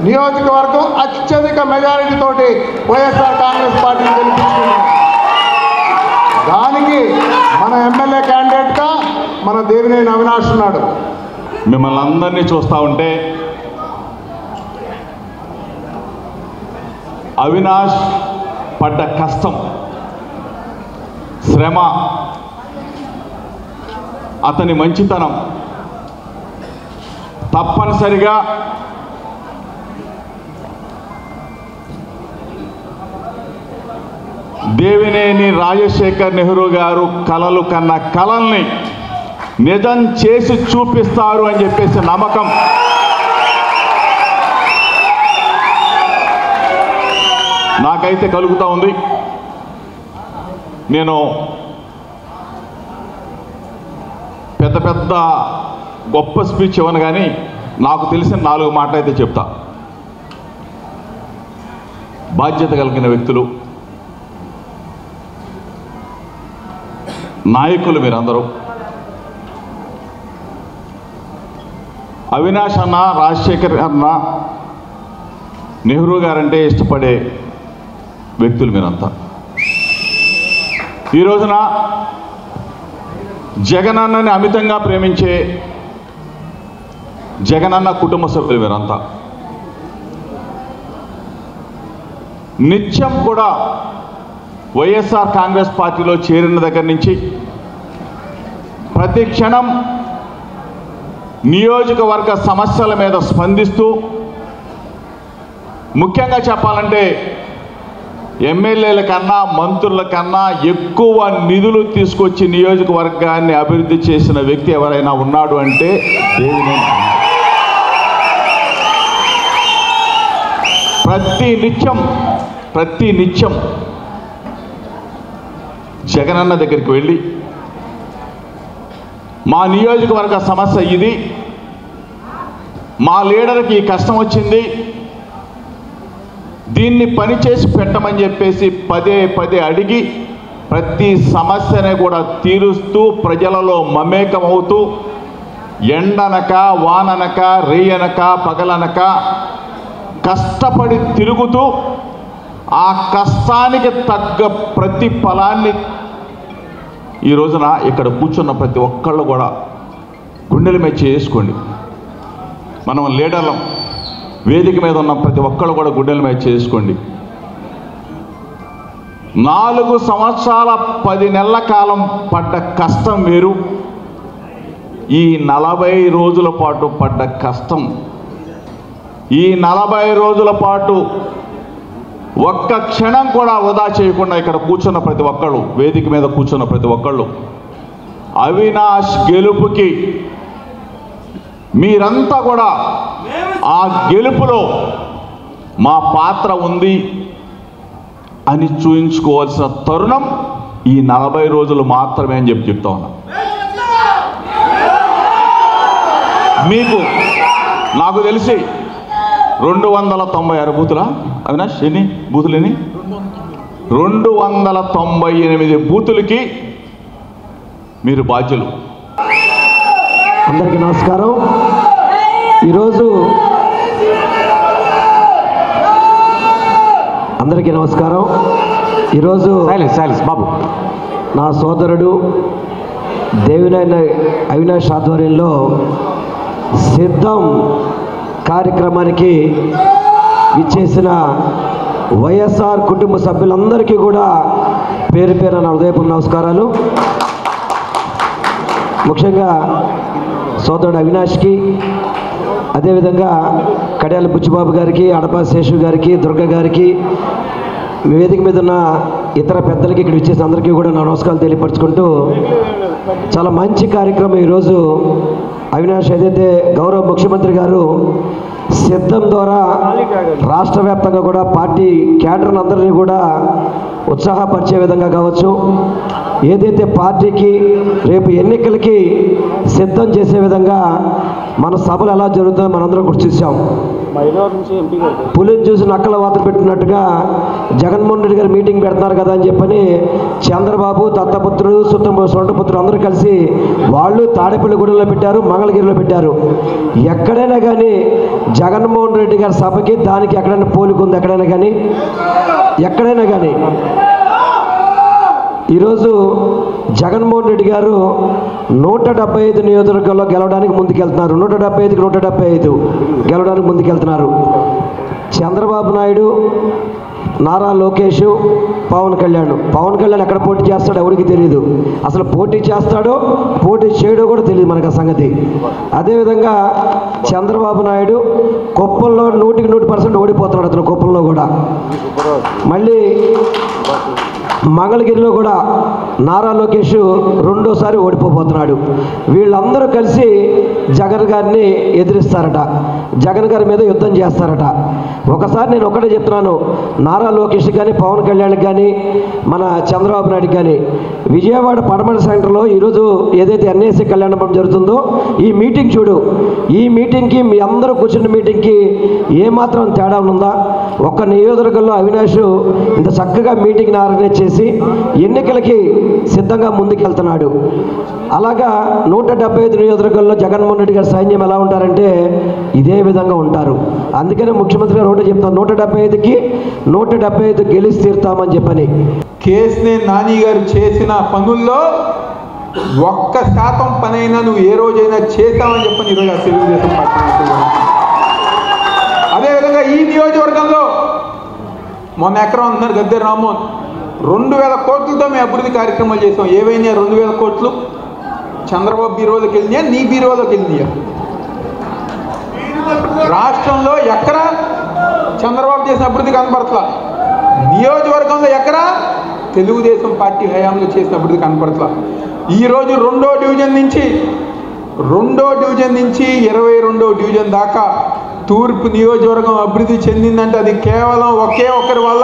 నియోజకవర్గం అత్యధిక మెజారిటీతోటి వైఎస్ఆర్ కాంగ్రెస్ పార్టీని గెలిపించుకున్నాం. దానికి మన ఎమ్మెల్యే క్యాండిడేట్గా మన దేవినేని అవినాష్ ఉన్నాడు. మిమ్మల్ని అందరినీ చూస్తూ ఉంటే అవినాష్ పడ్డ కష్టం, శ్రమ, అతని మంచితనం తప్పనిసరిగా దేవినేని రాజశేఖర్ నెహ్రూ గారు కలలు కన్న కలల్ని నిజం చేసి చూపిస్తారు అని చెప్పేసి నమ్మకం నాకైతే కలుగుతూ ఉంది. నేను పెద్ద పెద్ద గొప్ప స్పీచ్ ఇవ్వను, కానీ నాకు తెలిసిన 4 మాటలు అయితే చెప్తా. బాధ్యత కలిగిన వ్యక్తులు, నాయకులు మీరందరూ, అవినాష్ అన్న, రాజశేఖర్ అన్న, నెహ్రూ గారంటే ఇష్టపడే వ్యక్తులు మీరంతా. ఈ రోజున జగనన్నని అమితంగా ప్రేమించే జగనన్న కుటుంబ సభ్యులు మీరంతా. నిత్యం కూడా వైఎస్ఆర్ కాంగ్రెస్ పార్టీలో చేరిన దగ్గర నుంచి ప్రతి క్షణం నియోజకవర్గ సమస్యల మీద స్పందిస్తూ, ముఖ్యంగా చెప్పాలంటే ఎమ్మెల్యేల కన్నా మంత్రుల కన్నా ఎక్కువ నిధులు తీసుకొచ్చి నియోజకవర్గాన్ని అభివృద్ధి చేసిన వ్యక్తి ఎవరైనా ఉన్నాడు అంటే దేవినేని. ప్రతి నిత్యం జగనన్న దగ్గరికి వెళ్ళి మా నియోజకవర్గ సమస్య ఇది, మా లీడర్కి ఈ కష్టం వచ్చింది, దీన్ని పనిచేసి పెట్టమని చెప్పేసి పదే అడిగి ప్రతి సమస్యని కూడా తీరుస్తూ ప్రజలలో మమేకమవుతూ ఎండనక వాననక రేయనక పగలనక కష్టపడి తిరుగుతూ ఆ కష్టానికి తగ్గ ప్రతి ఫలాన్ని ఈ రోజున ఇక్కడ కూర్చున్న ప్రతి ఒక్కళ్ళు కూడా గుండెల మీద చేసుకోండి. మనం లీడర్లం, వేదిక మీద ఉన్న ప్రతి ఒక్కళ్ళు కూడా గుండెల మీద చేసుకోండి. 4 సంవత్సరాల 10 నెలల కాలం పడ్డ కష్టం వేరు, ఈ 40 రోజుల పాటు పడ్డ కష్టం. ఈ 40 రోజుల పాటు ఒక్క క్షణం కూడా వృధా చేయకుండా ఇక్కడ కూర్చున్న ప్రతి ఒక్కళ్ళు, వేదిక మీద కూర్చున్న ప్రతి ఒక్కళ్ళు, అవినాష్ గెలుపుకి మీరంతా కూడా ఆ గెలుపులో మా పాత్ర ఉంది అని చూయించుకోవాల్సిన తరుణం ఈ 40 రోజులు మాత్రమే అని చెప్తా ఉన్నా. మీకు నాకు తెలిసి 296 బూతులా అవినాష్? ఎన్ని బూతులు? ఎన్ని? 298 బూతులకి మీరు బాధ్యులు. అందరికీ నమస్కారం. ఈరోజు అందరికీ నమస్కారం. ఈరోజు బాబు నా సోదరుడు దేవినేని అవినాష్ ఆధ్వర్యంలో సిద్ధం కార్యక్రమానికి ఇచ్చేసిన వైఎస్ఆర్ కుటుంబ సభ్యులందరికీ కూడా పేరు పేరు నా హృదయపూర్వక నమస్కారాలు. ముఖ్యంగా సోదరుడు అవినాష్కి, అదేవిధంగా కడియాల బుచ్చిబాబు గారికి, అడపా శేషు గారికి, దుర్గ గారికి, వేదిక మీద ఉన్న ఇతర పెద్దలకి, ఇక్కడ ఇచ్చేసిన అందరికీ కూడా నా నమస్కారాలు తెలియపరచుకుంటూ, చాలా మంచి కార్యక్రమం ఈరోజు అవినాష్ ఏదైతే గౌరవ ముఖ్యమంత్రి గారు సిద్ధం ద్వారా రాష్ట్ర వ్యాప్తంగా కూడా పార్టీ క్యాడర్ని అందరినీ కూడా ఉత్సాహపరిచే విధంగా కావచ్చు, ఏదైతే పార్టీకి రేపు ఎన్నికలకి సిద్ధం చేసే విధంగా మన సభలు ఎలా జరుగుతుందో మనందరం కూడా చూసాం. పులిని చూసి నక్కల వాతలు పెట్టినట్టుగా జగన్మోహన్ రెడ్డి గారు మీటింగ్ పెడుతున్నారు కదా అని చెప్పని చంద్రబాబు, దత్తపుత్రుడు, సొంటపుత్రుడు అందరూ కలిసి వాళ్ళు తాడేపల్లిగూడెంలో పెట్టారు, మంగళగిరిలో పెట్టారు. ఎక్కడైనా కానీ జగన్మోహన్ రెడ్డి గారి సభకి దానికి ఎక్కడైనా పోలికుంది? ఎక్కడైనా కానీ ఈరోజు జగన్మోహన్ రెడ్డి గారు 175 నియోజకవర్గాల్లో గెలవడానికి ముందుకెళ్తున్నారు. 175కి 175 గెలవడానికి ముందుకెళ్తున్నారు. చంద్రబాబు నాయుడు, నారా లోకేష్, పవన్ కళ్యాణ్ ఎక్కడ పోటీ చేస్తాడో ఎవరికి తెలియదు. అసలు పోటీ చేస్తాడో పోటీ చేయడో కూడా తెలియదు మనకు ఆ సంగతి. అదేవిధంగా చంద్రబాబు నాయుడు కుప్పంలో 100% ఓడిపోతున్నాడు. అతను కుప్పంలో కూడా మళ్ళీ మంగళగిరిలో కూడా నారా లోకేష్ రెండోసారి ఓడిపోబోతున్నాడు. వీళ్ళందరూ కలిసి జగన్ గారిని ఎదిరిస్తారట, జగన్ గారి మీద యుద్ధం చేస్తారట. ఒకసారి నేను ఒకటే చెప్తున్నాను, నారా లోకేష్ కానీ పవన్ కళ్యాణ్ కానీ మన చంద్రబాబు నాయుడు కానీ విజయవాడ పడమట సెంటర్లో ఈరోజు ఏదైతే ఎన్ఏసీ కళ్యాణం జరుగుతుందో ఈ మీటింగ్ చూడు, ఈ మీటింగ్కి మీ అందరూ కూర్చున్న మీటింగ్కి ఏమాత్రం తేడా ఉందా? ఒక్క నియోజకవర్గంలో అవినాష్ ఇంత చక్కగా మీటింగ్ని ఆర్గనైజ్ చేసి ఎన్నికలకి సిద్ధంగా ముందుకెళ్తున్నాడు. అలాగా 175 నియోజకవర్గాల్లో జగన్మోహన్ రెడ్డి గారి సైన్యం ఎలా ఉంటారంటే ఇదే విధంగా ఉంటారు. అందుకనే ముఖ్యమంత్రి గారు ఒకటే చెప్తాను, 175కి 175 గెలిచి తీరుతామని చెప్పని. కేసినేని నాని గారు చేసిన పనుల్లో 1% పనైనా నువ్వు ఏ రోజైనా చేస్తామని చెప్పని ఈరోజు ఆ తెలుగుదేశం పార్టీ. అదేవిధంగా ఈ నియోజకవర్గంలో మొన్న ఎకరం అంటున్నారు గద్దె రామ్మోహన్, 2000 కోట్లతో మేము అభివృద్ధి కార్యక్రమాలు చేసాం. ఏవైనా 2000 కోట్లు చంద్రబాబు బీరోలోకి వెళ్ళినాయా, నీ బీరోలోకి వెళ్ళినాయా? రాష్ట్రంలో ఎక్కడ చంద్రబాబు చేసిన అభివృద్ధి కనపడట్లా, నియోజకవర్గంలో ఎక్కడ తెలుగుదేశం పార్టీ హయాంలో చేసిన అభివృద్ధి కనపడట్లా. ఈరోజు 2వ డివిజన్ నుంచి 22వ డివిజన్ దాకా తూర్పు నియోజకవర్గం అభివృద్ధి చెందిందంటే అది కేవలం ఒకే ఒక్కరి వల్ల,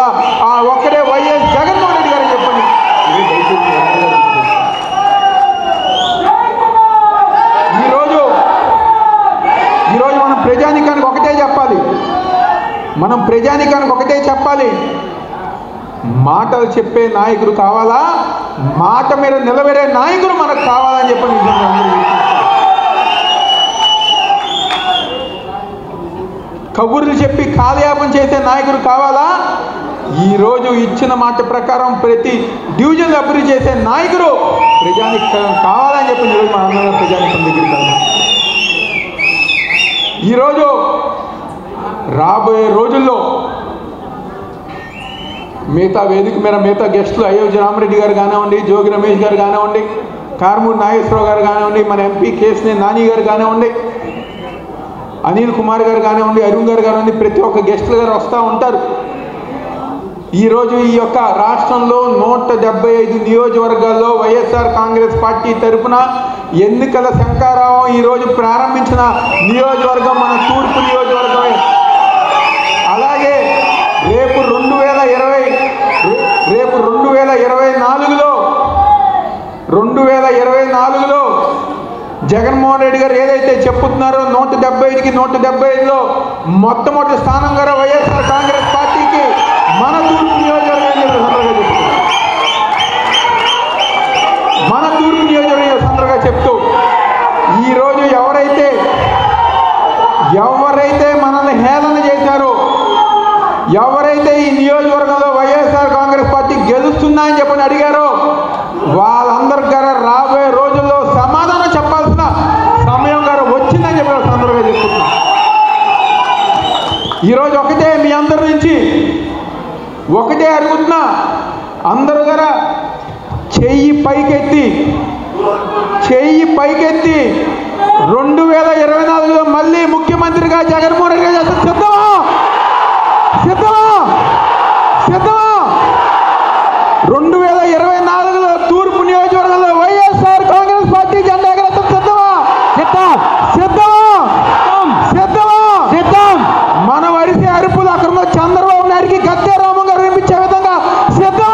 ఆ ఒక్కరే వైఎస్ జగన్మోహన్ రెడ్డి గారు చెప్పండి. ఈరోజు మనం ప్రజానికానికి ఒకటే చెప్పాలి, మాటలు చెప్పే నాయకుడు కావాలా, మాట మీద నిలబడే నాయకుడు మనకు కావాలని చెప్పని కబుర్లు చెప్పి కాలయాపన చేసే నాయకుడు కావాలా, ఈరోజు ఇచ్చిన మాట ప్రకారం ప్రతి డివిజన్లో అభివృద్ధి చేసే నాయకుడు ప్రజానికి కావాలని చెప్పి ఈరోజు మన అందరం ప్రజానికం దగ్గరికి వెళ్దాం. ఈరోజు రాబోయే రోజుల్లో మిగతా వేదిక మీద మిగతా గెస్టులు అయోధ్య రామరెడ్డి గారు కానివ్వండి, జోగి రమేష్ గారు కానివ్వండి, కార్మూరి నాగేశ్వరరావు గారు కానివ్వండి, మన ఎంపీ కేసినేని నాని గారు కానివ్వండి, అనిల్ కుమార్ గారు కానివ్వండి, అరుణ్ గారు కానివ్వండి, ప్రతి ఒక్క గెస్టులు గారు వస్తూ ఉంటారు. ఈరోజు ఈ యొక్క రాష్ట్రంలో 175 నియోజకవర్గాల్లో వైఎస్ఆర్ కాంగ్రెస్ పార్టీ తరఫున ఎన్నికల శంఖారావం ఈరోజు ప్రారంభించిన నియోజకవర్గం మన తూర్పు నియోజకవర్గమే. అలాగే రేపు 2024లో జగన్మోహన్ రెడ్డి గారు ఏదైతే చెప్పుతున్నారో 175కి 175లో మొట్టమొదటి స్థానం గారు వైఎస్ఆర్ కాంగ్రెస్ పార్టీకి మన తూర్పు నియోజకవర్గాన్ని సందర్భంగా చెప్తూ ఈరోజు ఎవరైతే మనల్ని హేళన చేశారో, ఎవరైతే ఈ నియోజకవర్గంలో వైఎస్ఆర్ కాంగ్రెస్ పార్టీ గెలుస్తుందా అని చెప్పని అడిగారో వాళ్ళందరి గారు రాబోయే రోజుల్లో సమాధానం చెప్పాల్సిన సమయం గారు వచ్చిందని చెప్పి సందర్భంగా చెప్తున్నా. ఈరోజు ఒకటే మీ అందరి నుంచి ఒకటే అడుగుతున్నా, అందరూ గారు చెయ్యి పైకెత్తి 2024లో మళ్ళీ ముఖ్యమంత్రిగా జగన్మోహన్ రెడ్డి గారు సిద్ధమా? 2024లో తూర్పు నియోజకవర్గంలో వైఎస్ఆర్ కాంగ్రెస్ పార్టీ జెండా ఎగరేయడం సిద్ధం. మన వరిసే అరుపులు అక్కడ చంద్రబాబు నాయుడికి గద్దె రామన్ గారు వినిపించే విధంగా సిద్ధం.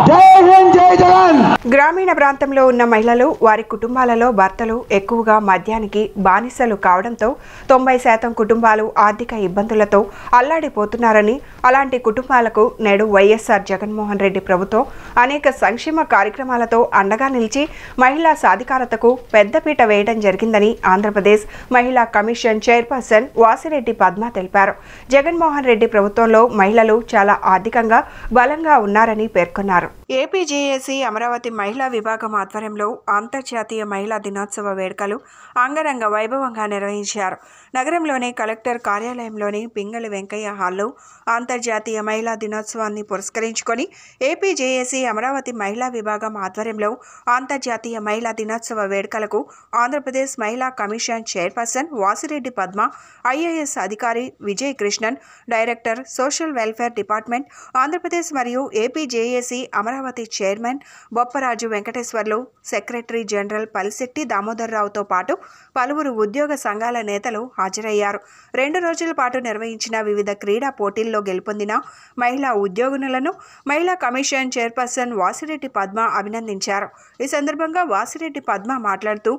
జై హింద్, జై జగన్. గ్రామీణ ప్రాంతంలో ఉన్న మహిళలు, వారి కుటుంబాలలో భర్తలు ఎక్కువగా మద్యానికి బానిసలు కావడంతో 90% కుటుంబాలు ఆర్థిక ఇబ్బందులతో అల్లాడిపోతున్నారని, అలాంటి కుటుంబాలకు నేడు వైఎస్ఆర్ జగన్మోహన్ రెడ్డి ప్రభుత్వం అనేక సంక్షేమ కార్యక్రమాలతో అండగా నిలిచి మహిళా సాధికారతకు పెద్దపీట వేయడం జరిగిందని ఆంధ్రప్రదేశ్ మహిళా కమిషన్ చైర్పర్సన్ వాసిరెడ్డి పద్మ తెలిపారు. జగన్మోహన్ రెడ్డి ప్రభుత్వంలో మహిళలు చాలా ఆర్థికంగా బలంగా ఉన్నారని పేర్కొన్నారు. ఏపీజేఏసీ అమరావతి మహిళా విభాగం విభాగం ఆధ్వర్యంలో అంతర్జాతీయ మహిళా దినోత్సవ వేడుకలు అంగరంగ వైభవంగా నిర్వహించారు. నగరంలోని కలెక్టర్ కార్యాలయంలోని పింగళి వెంకయ్య హాల్లో అంతర్జాతీయ మహిళా దినోత్సవాన్ని పురస్కరించుకొని ఏపీజేఏసీ అమరావతి మహిళా విభాగం ఆధ్వర్యంలో అంతర్జాతీయ మహిళా దినోత్సవ వేడుకలకు ఆంధ్రప్రదేశ్ మహిళా commission chairperson Vasireddy Padma, IAS అధికారి Vijay Krishnan, director social welfare department Andhra Pradesh మరియు APJAC Amaravati chairman Bopparaju Venkateswarlu, secretary general Pallisetty దామోదర్రావుతో పాటు పలువురు ఉద్యోగ సంఘాల నేతలు హాజరయ్యారు. 2 రోజుల పాటు నిర్వహించిన వివిధ క్రీడా పోటీల్లో గెలుపొందిన మహిళా ఉద్యోగినులను మహిళా కమిషన్ చైర్పర్సన్ వాసిరెడ్డి పద్మ అభినందించారు. ఈ సందర్భంగా వాసిరెడ్డి పద్మ మాట్లాడుతూ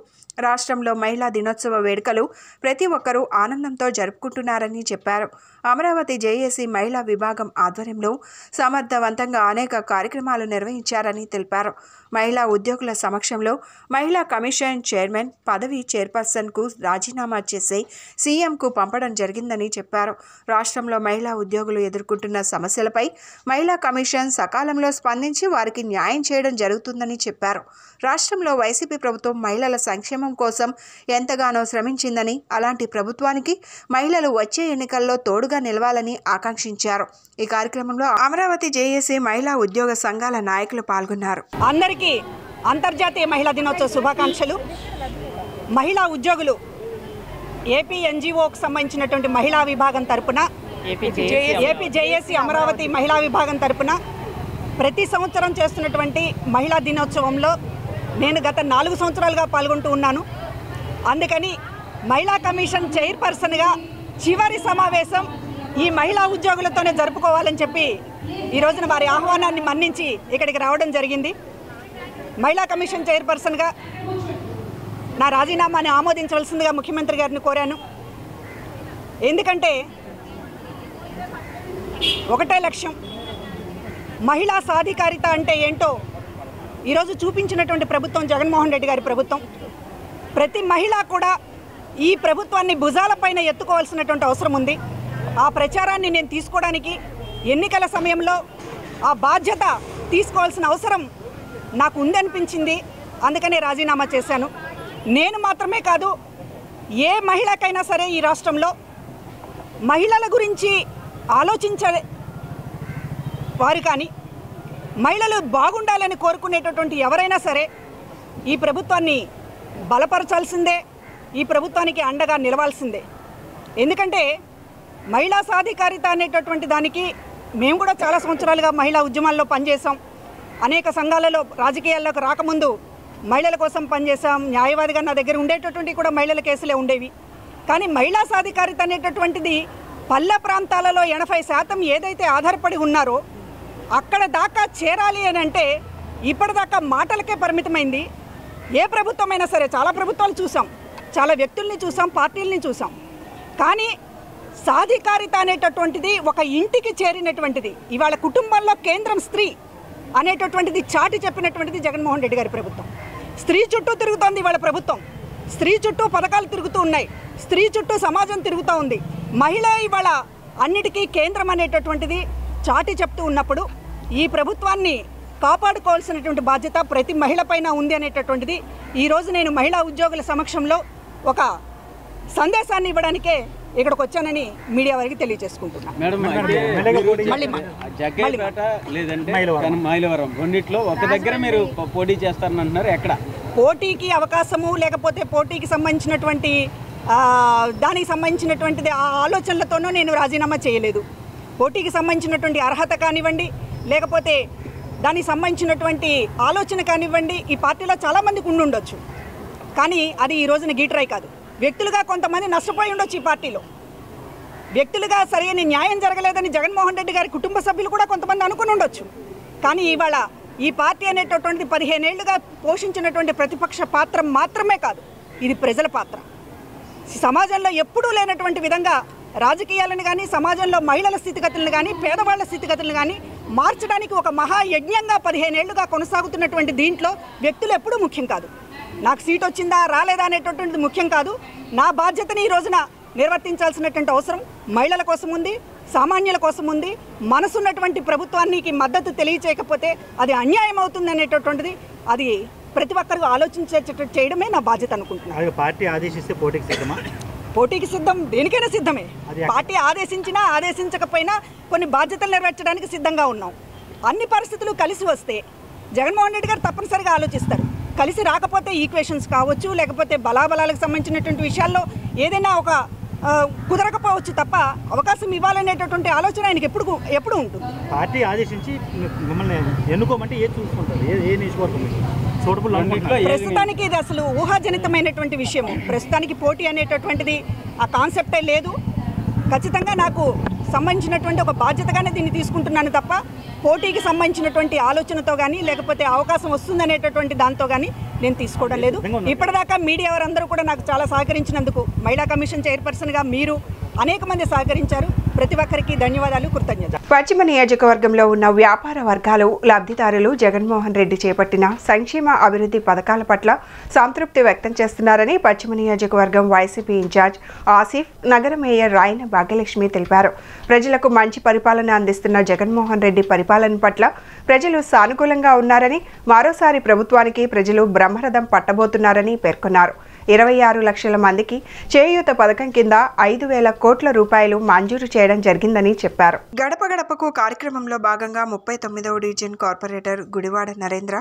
రాష్ట్రంలో మహిళా దినోత్సవ వేడుకలు ప్రతి ఒక్కరూ ఆనందంతో జరుపుకుంటున్నారని చెప్పారు. అమరావతి జేఏసీ మహిళా విభాగం ఆధ్వర్యంలో సమర్థవంతంగా అనేక కార్యక్రమాలు నిర్వహించారని తెలిపారు. మహిళా ఉద్యోగుల సమక్షంలో మహిళా కమిషన్ చైర్మన్ పదవి చైర్పర్సన్కు రాజీనామా చేసి సీఎంకు పంపడం జరిగిందని చెప్పారు. రాష్ట్రంలో మహిళా ఉద్యోగులు ఎదుర్కొంటున్న సమస్యలపై మహిళా కమిషన్ సకాలంలో స్పందించి వారికి న్యాయం చేయడం జరుగుతుందని చెప్పారు. రాష్ట్రంలో వైసీపీ ప్రభుత్వం మహిళల సంక్షేమం కోసం ఎంతగానో శ్రమించిందని, అలాంటి ప్రభుత్వానికి మహిళలు వచ్చే ఎన్నికల్లో తోడుగా నిలవాలని ఆకాంక్షించారు. ఈ కార్యక్రమంలో అమరావతి జేఏసీ మహిళా ఉద్యోగ సంఘాల నాయకులు పాల్గొన్నారు. అందరికీ అంతర్జాతీయ మహిళా దినోత్సవ శుభాకాంక్షలు. మహిళా ఉద్యోగులు ఏపీ ఎన్జిఓకు సంబంధించినటువంటి మహిళా విభాగం తరపున ఏపీ జేఏసీ అమరావతి మహిళా విభాగం తరపున ప్రతి సంవత్సరం చేస్తున్నటువంటి మహిళా దినోత్సవంలో నేను గత 4 సంవత్సరాలుగా పాల్గొంటూ ఉన్నాను. అందుకని మహిళా కమిషన్ చైర్పర్సన్గా చివరి సమావేశం ఈ మహిళా ఉద్యోగులతోనే జరుపుకోవాలని చెప్పి ఈ రోజున వారి ఆహ్వానాన్ని మన్నించి ఇక్కడికి రావడం జరిగింది. మహిళా కమిషన్ చైర్పర్సన్గా నా రాజీనామాని ఆమోదించవలసిందిగా ముఖ్యమంత్రి గారిని కోరాను. ఎందుకంటే ఒకటే లక్ష్యం, మహిళా సాధికారిత అంటే ఏంటో ఈరోజు చూపించినటువంటి ప్రభుత్వం జగన్మోహన్ రెడ్డి గారి ప్రభుత్వం. ప్రతి మహిళ కూడా ఈ ప్రభుత్వాన్ని భుజాలపైన ఎత్తుకోవాల్సినటువంటి అవసరం ఉంది. ఆ ప్రచారాన్ని నేను తీసుకోవడానికి ఎన్నికల సమయంలో ఆ బాధ్యత తీసుకోవాల్సిన అవసరం నాకు ఉందనిపించింది. అందుకనే రాజీనామా చేశాను. నేను మాత్రమే కాదు, ఏ మహిళకైనా సరే ఈ రాష్ట్రంలో మహిళల గురించి ఆలోచించే వారు కానీ మహిళలు బాగుండాలని కోరుకునేటటువంటి ఎవరైనా సరే ఈ ప్రభుత్వాన్ని బలపరచాల్సిందే, ఈ ప్రభుత్వానికి అండగా నిలవాల్సిందే. ఎందుకంటే మహిళా సాధికారిత అనేటటువంటి దానికి మేము కూడా చాలా సంవత్సరాలుగా మహిళా ఉద్యమాల్లో పనిచేసాం. అనేక సంఘాలలో రాజకీయాల్లోకి రాకముందు మహిళల కోసం పనిచేసాం. న్యాయవాదిగా నా దగ్గర ఉండేటటువంటి కూడా మహిళల కేసులే ఉండేవి. కానీ మహిళా సాధికారిత అనేటటువంటిది పల్లె ప్రాంతాలలో 80% ఏదైతే ఆధారపడి ఉన్నారో అక్కడ దాకా చేరాలి అని అంటే ఇప్పటిదాకా మాటలకే పరిమితమైంది. ఏ ప్రభుత్వమైనా సరే, చాలా ప్రభుత్వాలు చూసాం, చాలా వ్యక్తుల్ని చూసాం, పార్టీలని చూసాం. కానీ సాధికారిత అనేటటువంటిది ఒక ఇంటికి చేరినటువంటిది. ఇవాళ కుటుంబంలో కేంద్రం స్త్రీ అనేటటువంటిది చాటి చెప్పినటువంటిది జగన్మోహన్ రెడ్డి గారి ప్రభుత్వం. స్త్రీ చుట్టూ తిరుగుతోంది ఇవాళ ప్రభుత్వం. స్త్రీ చుట్టూ పథకాలు తిరుగుతూ ఉన్నాయి. స్త్రీ చుట్టూ సమాజం తిరుగుతూ ఉంది. మహిళ ఇవాళ అన్నిటికీ కేంద్రం అనేటటువంటిది చాటి చెప్తూ ఉన్నప్పుడు ఈ ప్రభుత్వాన్ని కాపాడుకోవాల్సినటువంటి బాధ్యత ప్రతి మహిళ పైన ఉంది అనేటటువంటిది ఈరోజు నేను మహిళా ఉద్యోగుల సమక్షంలో ఒక సందేశాన్ని ఇవ్వడానికే ఇక్కడికి వచ్చానని మీడియా వారికి తెలియజేసుకుంటున్నాను. జగ్గైపేట లేదంటే మైలవరం రెండిట్లో ఒక దగ్గర మీరు పోటీ చేస్తారని అంటున్నారు. ఎక్కడ పోటీకి అవకాశము లేకపోతే పోటీకి సంబంధించినటువంటి దానికి సంబంధించినటువంటిది ఆ ఆలోచనలతోనూ నేను రాజీనామా చేయలేదు. పోటీకి సంబంధించినటువంటి అర్హత కానివ్వండి, లేకపోతే దానికి సంబంధించినటువంటి ఆలోచన కానివ్వండి, ఈ పార్టీలో చాలామందికి ఉండుండొచ్చు. కానీ అది ఈ రోజున గీట్రాయి కాదు. వ్యక్తులుగా కొంతమంది నష్టపోయి ఉండొచ్చు. ఈ పార్టీలో వ్యక్తులుగా సరైన న్యాయం జరగలేదని జగన్మోహన్ రెడ్డి గారి కుటుంబ సభ్యులు కూడా కొంతమంది అనుకుని ఉండొచ్చు. కానీ ఇవాళ ఈ పార్టీ అనేటటువంటిది 15 ఏళ్లుగా పోషించినటువంటి ప్రతిపక్ష పాత్ర మాత్రమే కాదు, ఇది ప్రజల పాత్ర. సమాజంలో ఎప్పుడూ లేనటువంటి విధంగా రాజకీయాలను కానీ, సమాజంలో మహిళల స్థితిగతులను కానీ, పేదవాళ్ల స్థితిగతులను కానీ మార్చడానికి ఒక మహాయజ్ఞంగా 15 ఏళ్లుగా కొనసాగుతున్నటువంటి దీంట్లో వ్యక్తులు ఎప్పుడూ ముఖ్యం కాదు. నాకు సీట్ వచ్చిందా రాలేదా అనేటటువంటిది ముఖ్యం కాదు. నా బాధ్యతని ఈ రోజున నిర్వర్తించాల్సినటువంటి అవసరం మహిళల కోసం ఉంది, సామాన్యుల కోసం ఉంది. మనసున్నటువంటి ప్రభుత్వానికి మద్దతు తెలియచేయకపోతే అది అన్యాయం అవుతుంది అనేటటువంటిది అది ప్రతి ఒక్కరు ఆలోచించేటట్టు చేయడమే నా బాధ్యత అనుకుంటున్నాను. పార్టీ ఆదేశిస్తే పోటీకి సిద్ధమా? పోటీకి సిద్ధం, దేనికైనా సిద్ధమే. పార్టీ ఆదేశించినా ఆదేశించకపోయినా కొన్ని బాధ్యతలు నెరవేర్చడానికి సిద్ధంగా ఉన్నాం. అన్ని పరిస్థితులు కలిసి వస్తే జగన్మోహన్ రెడ్డి గారు తప్పనిసరిగా ఆలోచిస్తారు. కలిసి రాకపోతే ఈక్వేషన్స్ కావచ్చు, లేకపోతే బలాబలాలకు సంబంధించినటువంటి విషయాల్లో ఏదైనా ఒక కుదరకపోవచ్చు తప్ప అవకాశం ఇవ్వాలనేటటువంటి ఆలోచన ఆయనకి ఎప్పుడు ఉంటుంది. పార్టీ ఆదేశించి మిమ్మల్ని ఎన్నుకోమంటే ఏది చూసుకుంటారు? ఏ నియోజకవర్గం ప్రస్తుతానికి ఇది అసలు ఊహాజనితమైనటువంటి విషయము. ప్రస్తుతానికి పోటీ అనేటటువంటిది ఆ కాన్సెప్టే లేదు. ఖచ్చితంగా నాకు సంబంధించినటువంటి ఒక బాధ్యతగానే దీన్ని తీసుకుంటున్నాను తప్ప పోటీకి సంబంధించినటువంటి ఆలోచనతో కానీ లేకపోతే అవకాశం వస్తుందనేటటువంటి దాంతో కానీ నేను తీసుకోవడం లేదు. ఇప్పటిదాకా మీడియా వారందరూ కూడా నాకు చాలా సహకరించినందుకు, మహిళా కమిషన్ చైర్పర్సన్గా మీరు అనేక మంది సహకరించారు. ప్రతి ఒక్కరికి ధన్యవాదాలు, కృతజ్ఞత. పశ్చిమ నియోజకవర్గంలో ఉన్న వ్యాపార వర్గాలు, లబ్ధిదారులు జగన్మోహన్ రెడ్డి చేపట్టిన సంక్షేమ అభివృద్ధి పథకాల పట్ల సంతృప్తి వ్యక్తం చేస్తున్నారని పశ్చిమ నియోజకవర్గం వైసీపీ ఇన్ఛార్జ్ ఆసిఫ్, నగర మేయర్ రాయన భాగ్యలక్ష్మి తెలిపారు. ప్రజలకు మంచి పరిపాలన అందిస్తున్న జగన్మోహన్ రెడ్డి పరిపాలన పట్ల ప్రజలు సానుకూలంగా ఉన్నారని, మరోసారి ప్రభుత్వానికి ప్రజలు బ్రహ్మరథం పట్టబోతున్నారని పేర్కొన్నారు. 26 లక్షల మందికి చేయూత పథకం కింద 5,000 కోట్ల రూపాయలు మంజూరు చేయడం జరిగిందని చెప్పారు. గడప గడపకు కార్యక్రమంలో భాగంగా 39వ డివిజన్ కార్పొరేటర్ గుడివాడ నరేంద్ర,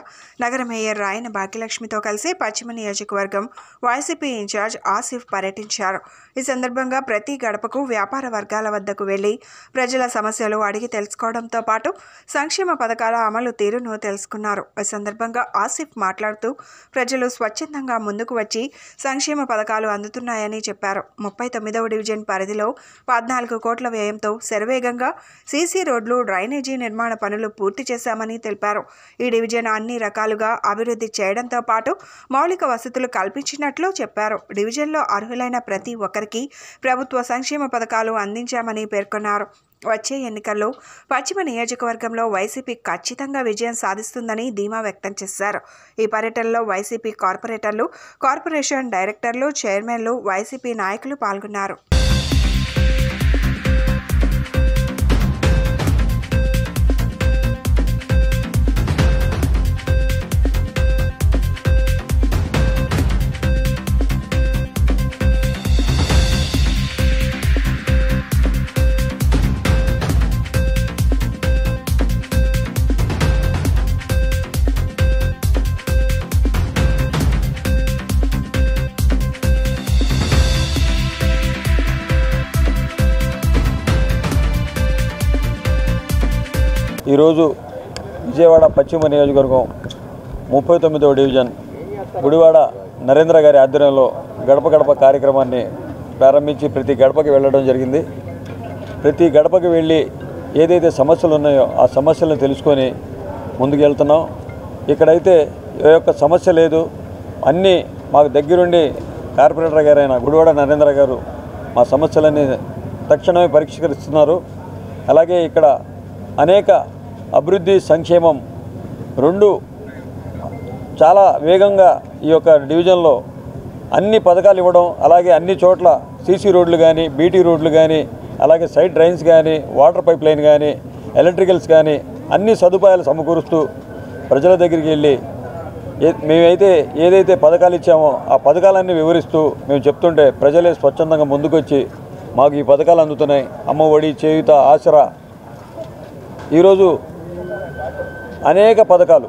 నగర మేయర్ రాయన భాగ్యలక్ష్మితో కలిసి పశ్చిమ నియోజకవర్గం వైసీపీ ఇన్ఛార్జ్ ఆసిఫ్ పర్యటించారు. ఈ సందర్భంగా ప్రతి గడపకు వ్యాపార వర్గాల వద్దకు వెళ్లి ప్రజల సమస్యలు అడిగి తెలుసుకోవడంతో పాటు సంక్షేమ పథకాల అమలు తీరును తెలుసుకున్నారు. ఈ సందర్భంగా ఆసిఫ్ మాట్లాడుతూ ప్రజలు స్వచ్ఛందంగా ముందుకు వచ్చి సంక్షేమ పథకాలు అందుతున్నాయని చెప్పారు. 39వ డివిజన్ పరిధిలో 14 కోట్ల వ్యయంతో శరవేగంగా సీసీ రోడ్లు, డ్రైనేజీ నిర్మాణ పనులు పూర్తి చేశామని తెలిపారు. ఈ డివిజన్ అన్ని రకాలుగా అభివృద్ధి చేయడంతో పాటు మౌలిక వసతులు కల్పించినట్లు చెప్పారు. డివిజన్లో అర్హులైన ప్రతి ఒక్కరికి ప్రభుత్వ సంక్షేమ పథకాలు అందించామని పేర్కొన్నారు. వచ్చే ఎన్నికల్లో పశ్చిమ నియోజకవర్గంలో వైసీపీ ఖచ్చితంగా విజయం సాధిస్తుందని ధీమా వ్యక్తం చేశారు. ఈ పర్యటనలో వైసీపీ కార్పొరేటర్లు, కార్పొరేషన్ డైరెక్టర్లు, చైర్మన్లు, వైసీపీ నాయకులు పాల్గొన్నారు. ఈరోజు విజయవాడ పశ్చిమ నియోజకవర్గం 39వ డివిజన్ గుడివాడ నరేంద్ర గారి ఆధ్వర్యంలో గడప గడప కార్యక్రమాన్ని ప్రారంభించి ప్రతి గడపకి వెళ్ళడం జరిగింది. ప్రతి గడపకి వెళ్ళి ఏదైతే సమస్యలు ఉన్నాయో ఆ సమస్యలను తెలుసుకొని ముందుకు వెళ్తున్నాం. ఇక్కడైతే ఏ ఒక్క సమస్య లేదు, అన్నీ మాకు దగ్గరుండి కార్పొరేటర్ గారైన గుడివాడ నరేంద్ర గారు మా సమస్యలన్నీ తక్షణమే పరిష్కరిస్తున్నారు. అలాగే ఇక్కడ అనేక అభివృద్ధి, సంక్షేమం రెండు చాలా వేగంగా ఈ యొక్క డివిజన్లో అన్ని పథకాలు ఇవ్వడం, అలాగే అన్ని చోట్ల సీసీ రోడ్లు కానీ, బీటీ రోడ్లు కానీ, అలాగే సైడ్ డ్రైన్స్ కానీ, వాటర్ పైప్ లైన్ కానీ, ఎలక్ట్రికల్స్ కానీ అన్ని సదుపాయాలు సమకూరుస్తూ ప్రజల దగ్గరికి వెళ్ళి మేమైతే ఏదైతే పథకాలు ఇచ్చామో ఆ పథకాలన్నీ వివరిస్తూ మేము చెప్తుంటే ప్రజలే స్వచ్ఛందంగా ముందుకొచ్చి మాకు ఈ పథకాలు అందుతున్నాయి, అమ్మ ఒడి, చేయూత, ఆసరా, ఈరోజు అనేక పథకాలు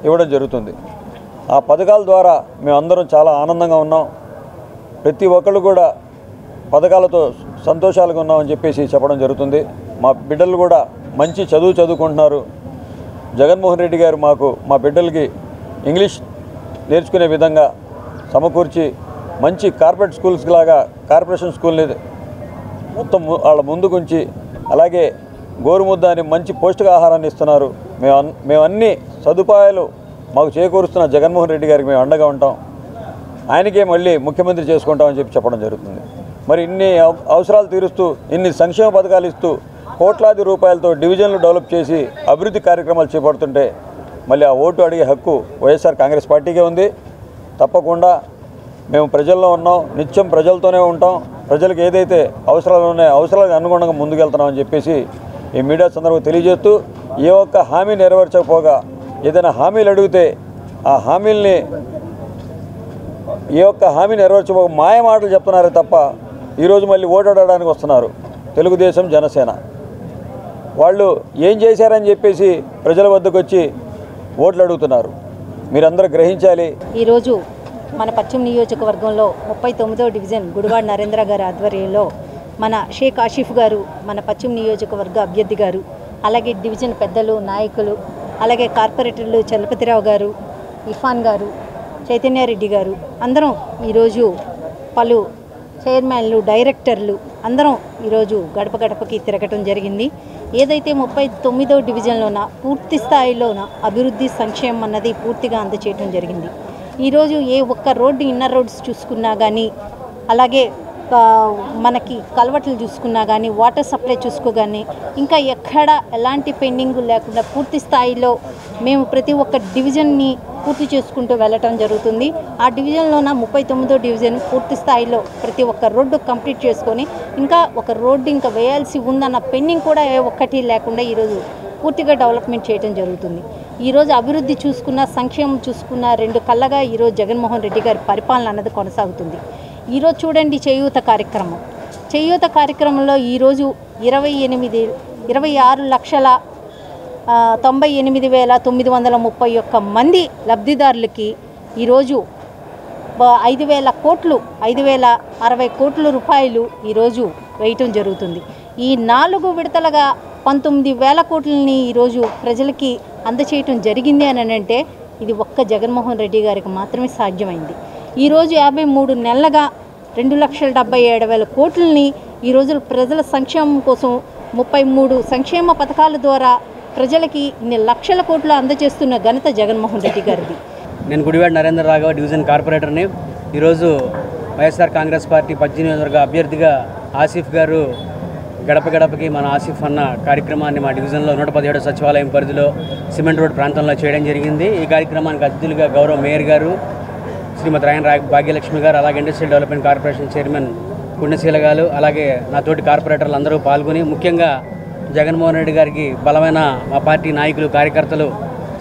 ఇవ్వడం జరుగుతుంది. ఆ పథకాల ద్వారా మేమందరం చాలా ఆనందంగా ఉన్నాం. ప్రతి ఒక్కళ్ళు కూడా పథకాలతో సంతోషాలుగా ఉన్నామని చెప్పేసి చెప్పడం జరుగుతుంది. మా బిడ్డలు కూడా మంచి చదువుకుంటున్నారు. జగన్మోహన్ రెడ్డి గారు మా బిడ్డలకి ఇంగ్లీష్ నేర్చుకునే విధంగా సమకూర్చి మంచి కార్పొరేట్ స్కూల్స్ లాగా కార్పొరేషన్ స్కూల్ని మొత్తం వాళ్ళ ముందుకుంచి, అలాగే గోరుముద్ద అని మంచి పౌష్టికాహారాన్ని ఇస్తున్నారు. మేము అన్ని సదుపాయాలు మాకు చేకూరుస్తున్న జగన్మోహన్ రెడ్డి గారికి మేము అండగా ఉంటాం. ఆయనకే మళ్ళీ ముఖ్యమంత్రి చేసుకుంటామని చెప్పడం జరుగుతుంది. మరి ఇన్ని అవసరాలు తీరుస్తూ, ఇన్ని సంక్షేమ పథకాలు ఇస్తూ, కోట్లాది రూపాయలతో డివిజన్లు డెవలప్ చేసి అభివృద్ధి కార్యక్రమాలు చేపడుతుంటే మళ్ళీ ఆ ఓటు అడిగే హక్కు వైఎస్ఆర్ కాంగ్రెస్ పార్టీకే ఉంది. తప్పకుండా మేము ప్రజల్లో ఉన్నాం, నిత్యం ప్రజలతోనే ఉంటాం. ప్రజలకు ఏదైతే అవసరాలు ఉన్నాయో అవసరాలకు అనుగుణంగా ముందుకెళ్తున్నామని చెప్పేసి ఈ మీడియా సందర్భంగా తెలియజేస్తూ, ఏ ఒక్క హామీ నెరవేర్చకపోగా ఏదైనా హామీలు అడిగితే ఆ హామీల్ని ఏ ఒక్క హామీ నెరవేర్చబో మాయ మాటలు చెప్తున్నారే తప్ప ఈరోజు మళ్ళీ ఓటాడడానికి వస్తున్నారు తెలుగుదేశం జనసేన. వాళ్ళు ఏం చేశారని చెప్పేసి ప్రజల వద్దకు వచ్చి ఓట్లు అడుగుతున్నారు. మీరందరూ గ్రహించాలి. ఈరోజు మన పశ్చిమ నియోజకవర్గంలో 39వ డివిజన్ గుడివాడ నరేంద్ర గారి ఆధ్వర్యంలో మన షేక్ ఆసిఫ్ గారు, మన పశ్చిమ నియోజకవర్గ అభ్యర్థి గారు, అలాగే డివిజన్ పెద్దలు, నాయకులు, అలాగే కార్పొరేటర్లు చలపతిరావు గారు, ఇఫాన్ గారు, చైతన్యారెడ్డి గారు అందరం ఈరోజు పలు చైర్మన్లు, డైరెక్టర్లు అందరం ఈరోజు గడప గడపకి తిరగటం జరిగింది. ఏదైతే 39వ డివిజన్లోన పూర్తి స్థాయిలోన అభివృద్ధి సంక్షేమం అన్నది పూర్తిగా అందచేయటం జరిగింది. ఈరోజు ఏ ఒక్క రోడ్డు, ఇన్నర్ రోడ్స్ చూసుకున్నా కానీ, అలాగే మనకి కల్వట్లు చూసుకున్నా కానీ, వాటర్ సప్లై చూసుకోగానే ఇంకా ఎక్కడ ఎలాంటి పెండింగ్ లేకుండా పూర్తి స్థాయిలో మేము ప్రతి ఒక్క డివిజన్ని పూర్తి చేసుకుంటూ వెళ్ళటం జరుగుతుంది. ఆ డివిజన్లోన 39వ డివిజన్ పూర్తి స్థాయిలో ప్రతి ఒక్క రోడ్డు కంప్లీట్ చేసుకొని ఇంకా ఒక రోడ్డు ఇంకా వేయాల్సి ఉందన్న పెండింగ్ కూడా ఏ ఒక్కటి లేకుండా ఈరోజు పూర్తిగా డెవలప్మెంట్ చేయడం జరుగుతుంది. ఈరోజు అభివృద్ధి చూసుకున్న, సంక్షేమం చూసుకున్న రెండు కళ్ళగా ఈరోజు జగన్మోహన్ రెడ్డి గారి పరిపాలన అన్నది కొనసాగుతుంది. ఈరోజు చూడండి చేయూత కార్యక్రమం. చేయూత కార్యక్రమంలో ఈరోజు 26,98,931 మంది లబ్ధిదారులకి ఈరోజు 5,060 కోట్ల రూపాయలు ఈరోజు వేయటం జరుగుతుంది. ఈ 4 విడతలుగా 19,000 కోట్లని ఈరోజు ప్రజలకి అందచేయటం జరిగింది అని అంటే ఇది ఒక్క జగన్మోహన్ రెడ్డి గారికి మాత్రమే సాధ్యమైంది. ఈరోజు 53 నెలలుగా 2,77,000 కోట్లని ఈరోజు ప్రజల సంక్షేమం కోసం 33 సంక్షేమ పథకాల ద్వారా ప్రజలకి ఇన్ని లక్షల కోట్లు అందజేస్తున్న ఘనత జగన్మోహన్ రెడ్డి గారిది. నేను గుడివాడ నరేంద్ర రాఘవ డివిజన్ కార్పొరేటర్ని. ఈరోజు వైఎస్ఆర్ కాంగ్రెస్ పార్టీ 18 నియోజకవర్గ అభ్యర్థిగా ఆసిఫ్ గారు గడప గడపకి మన ఆసిఫ్ అన్న కార్యక్రమాన్ని మా డివిజన్లో 117 సచివాలయం పరిధిలో సిమెంట్ రోడ్ ప్రాంతంలో చేయడం జరిగింది. ఈ కార్యక్రమానికి అతిథులుగా గౌరవ మేయర్ గారు శ్రీమతి రాయన్ భాగ్యలక్ష్మి గారు, అలాగే ఇండస్ట్రియల్ డెవలప్మెంట్ కార్పొరేషన్ చైర్మన్ పుణ్యశీల గారు, అలాగే నా తోటి కార్పొరేటర్లు అందరూ పాల్గొని ముఖ్యంగా జగన్మోహన్ రెడ్డి గారికి బలమైన మా పార్టీ నాయకులు, కార్యకర్తలు,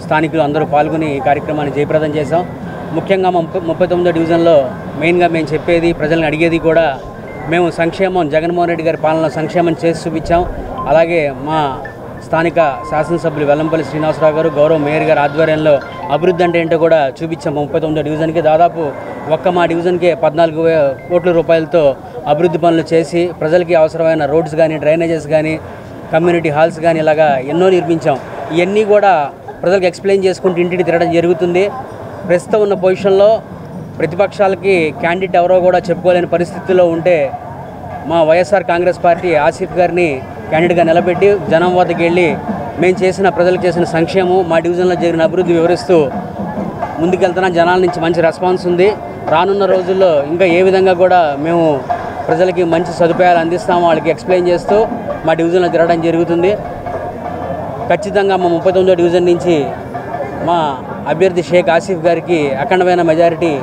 స్థానికులు అందరూ పాల్గొని ఈ కార్యక్రమాన్ని జయప్రదం చేశాం. ముఖ్యంగా మా 39వ డివిజన్లో మెయిన్గా మేము చెప్పేది, ప్రజలను అడిగేది కూడా మేము సంక్షేమం, జగన్మోహన్ రెడ్డి గారి పాలన సంక్షేమం చేసి చూపించాం. అలాగే మా స్థానిక శాసనసభ్యులు వెల్లంపల్లి శ్రీనివాసరావు గారు, గౌరవ మేయర్ గారి ఆధ్వర్యంలో అభివృద్ధి అంటే ఏంటో కూడా చూపించాం. 39వ డివిజన్కి దాదాపు మా డివిజన్కే 14 కోట్ల రూపాయలతో అభివృద్ధి పనులు చేసి ప్రజలకి అవసరమైన రోడ్స్ కానీ, డ్రైనేజెస్ కానీ, కమ్యూనిటీ హాల్స్ కానీ ఇలాగా ఎన్నో నిర్మించాం. ఇవన్నీ కూడా ప్రజలకు ఎక్స్ప్లెయిన్ చేసుకుంటూ ఇంటికి తిరగడం జరుగుతుంది. ప్రస్తుతం ఉన్న పొజిషన్లో ప్రతిపక్షాలకి క్యాండిడేట్ ఎవరో కూడా చెప్పుకోలేని పరిస్థితుల్లో ఉంటే మా వైఎస్ఆర్ కాంగ్రెస్ పార్టీ ఆసిఫ్ గారిని క్యాండిడేట్గా నిలబెట్టి జనం వద్దకు వెళ్ళి మేము చేసిన, ప్రజలకు చేసిన సంక్షేమం, మా డివిజన్లో జరిగిన అభివృద్ధి వివరిస్తూ ముందుకెళ్తున్నా. జనాల నుంచి మంచి రెస్పాన్స్ ఉంది. రానున్న రోజుల్లో ఇంకా ఏ విధంగా కూడా మేము ప్రజలకి మంచి సదుపాయాలు అందిస్తామో వాళ్ళకి ఎక్స్ప్లెయిన్ చేస్తూ మా డివిజన్లో తిరగడం జరుగుతుంది. ఖచ్చితంగా మా 39వ డివిజన్ నుంచి మా అభ్యర్థి షేక్ ఆసిఫ్ గారికి అఖండమైన మెజారిటీ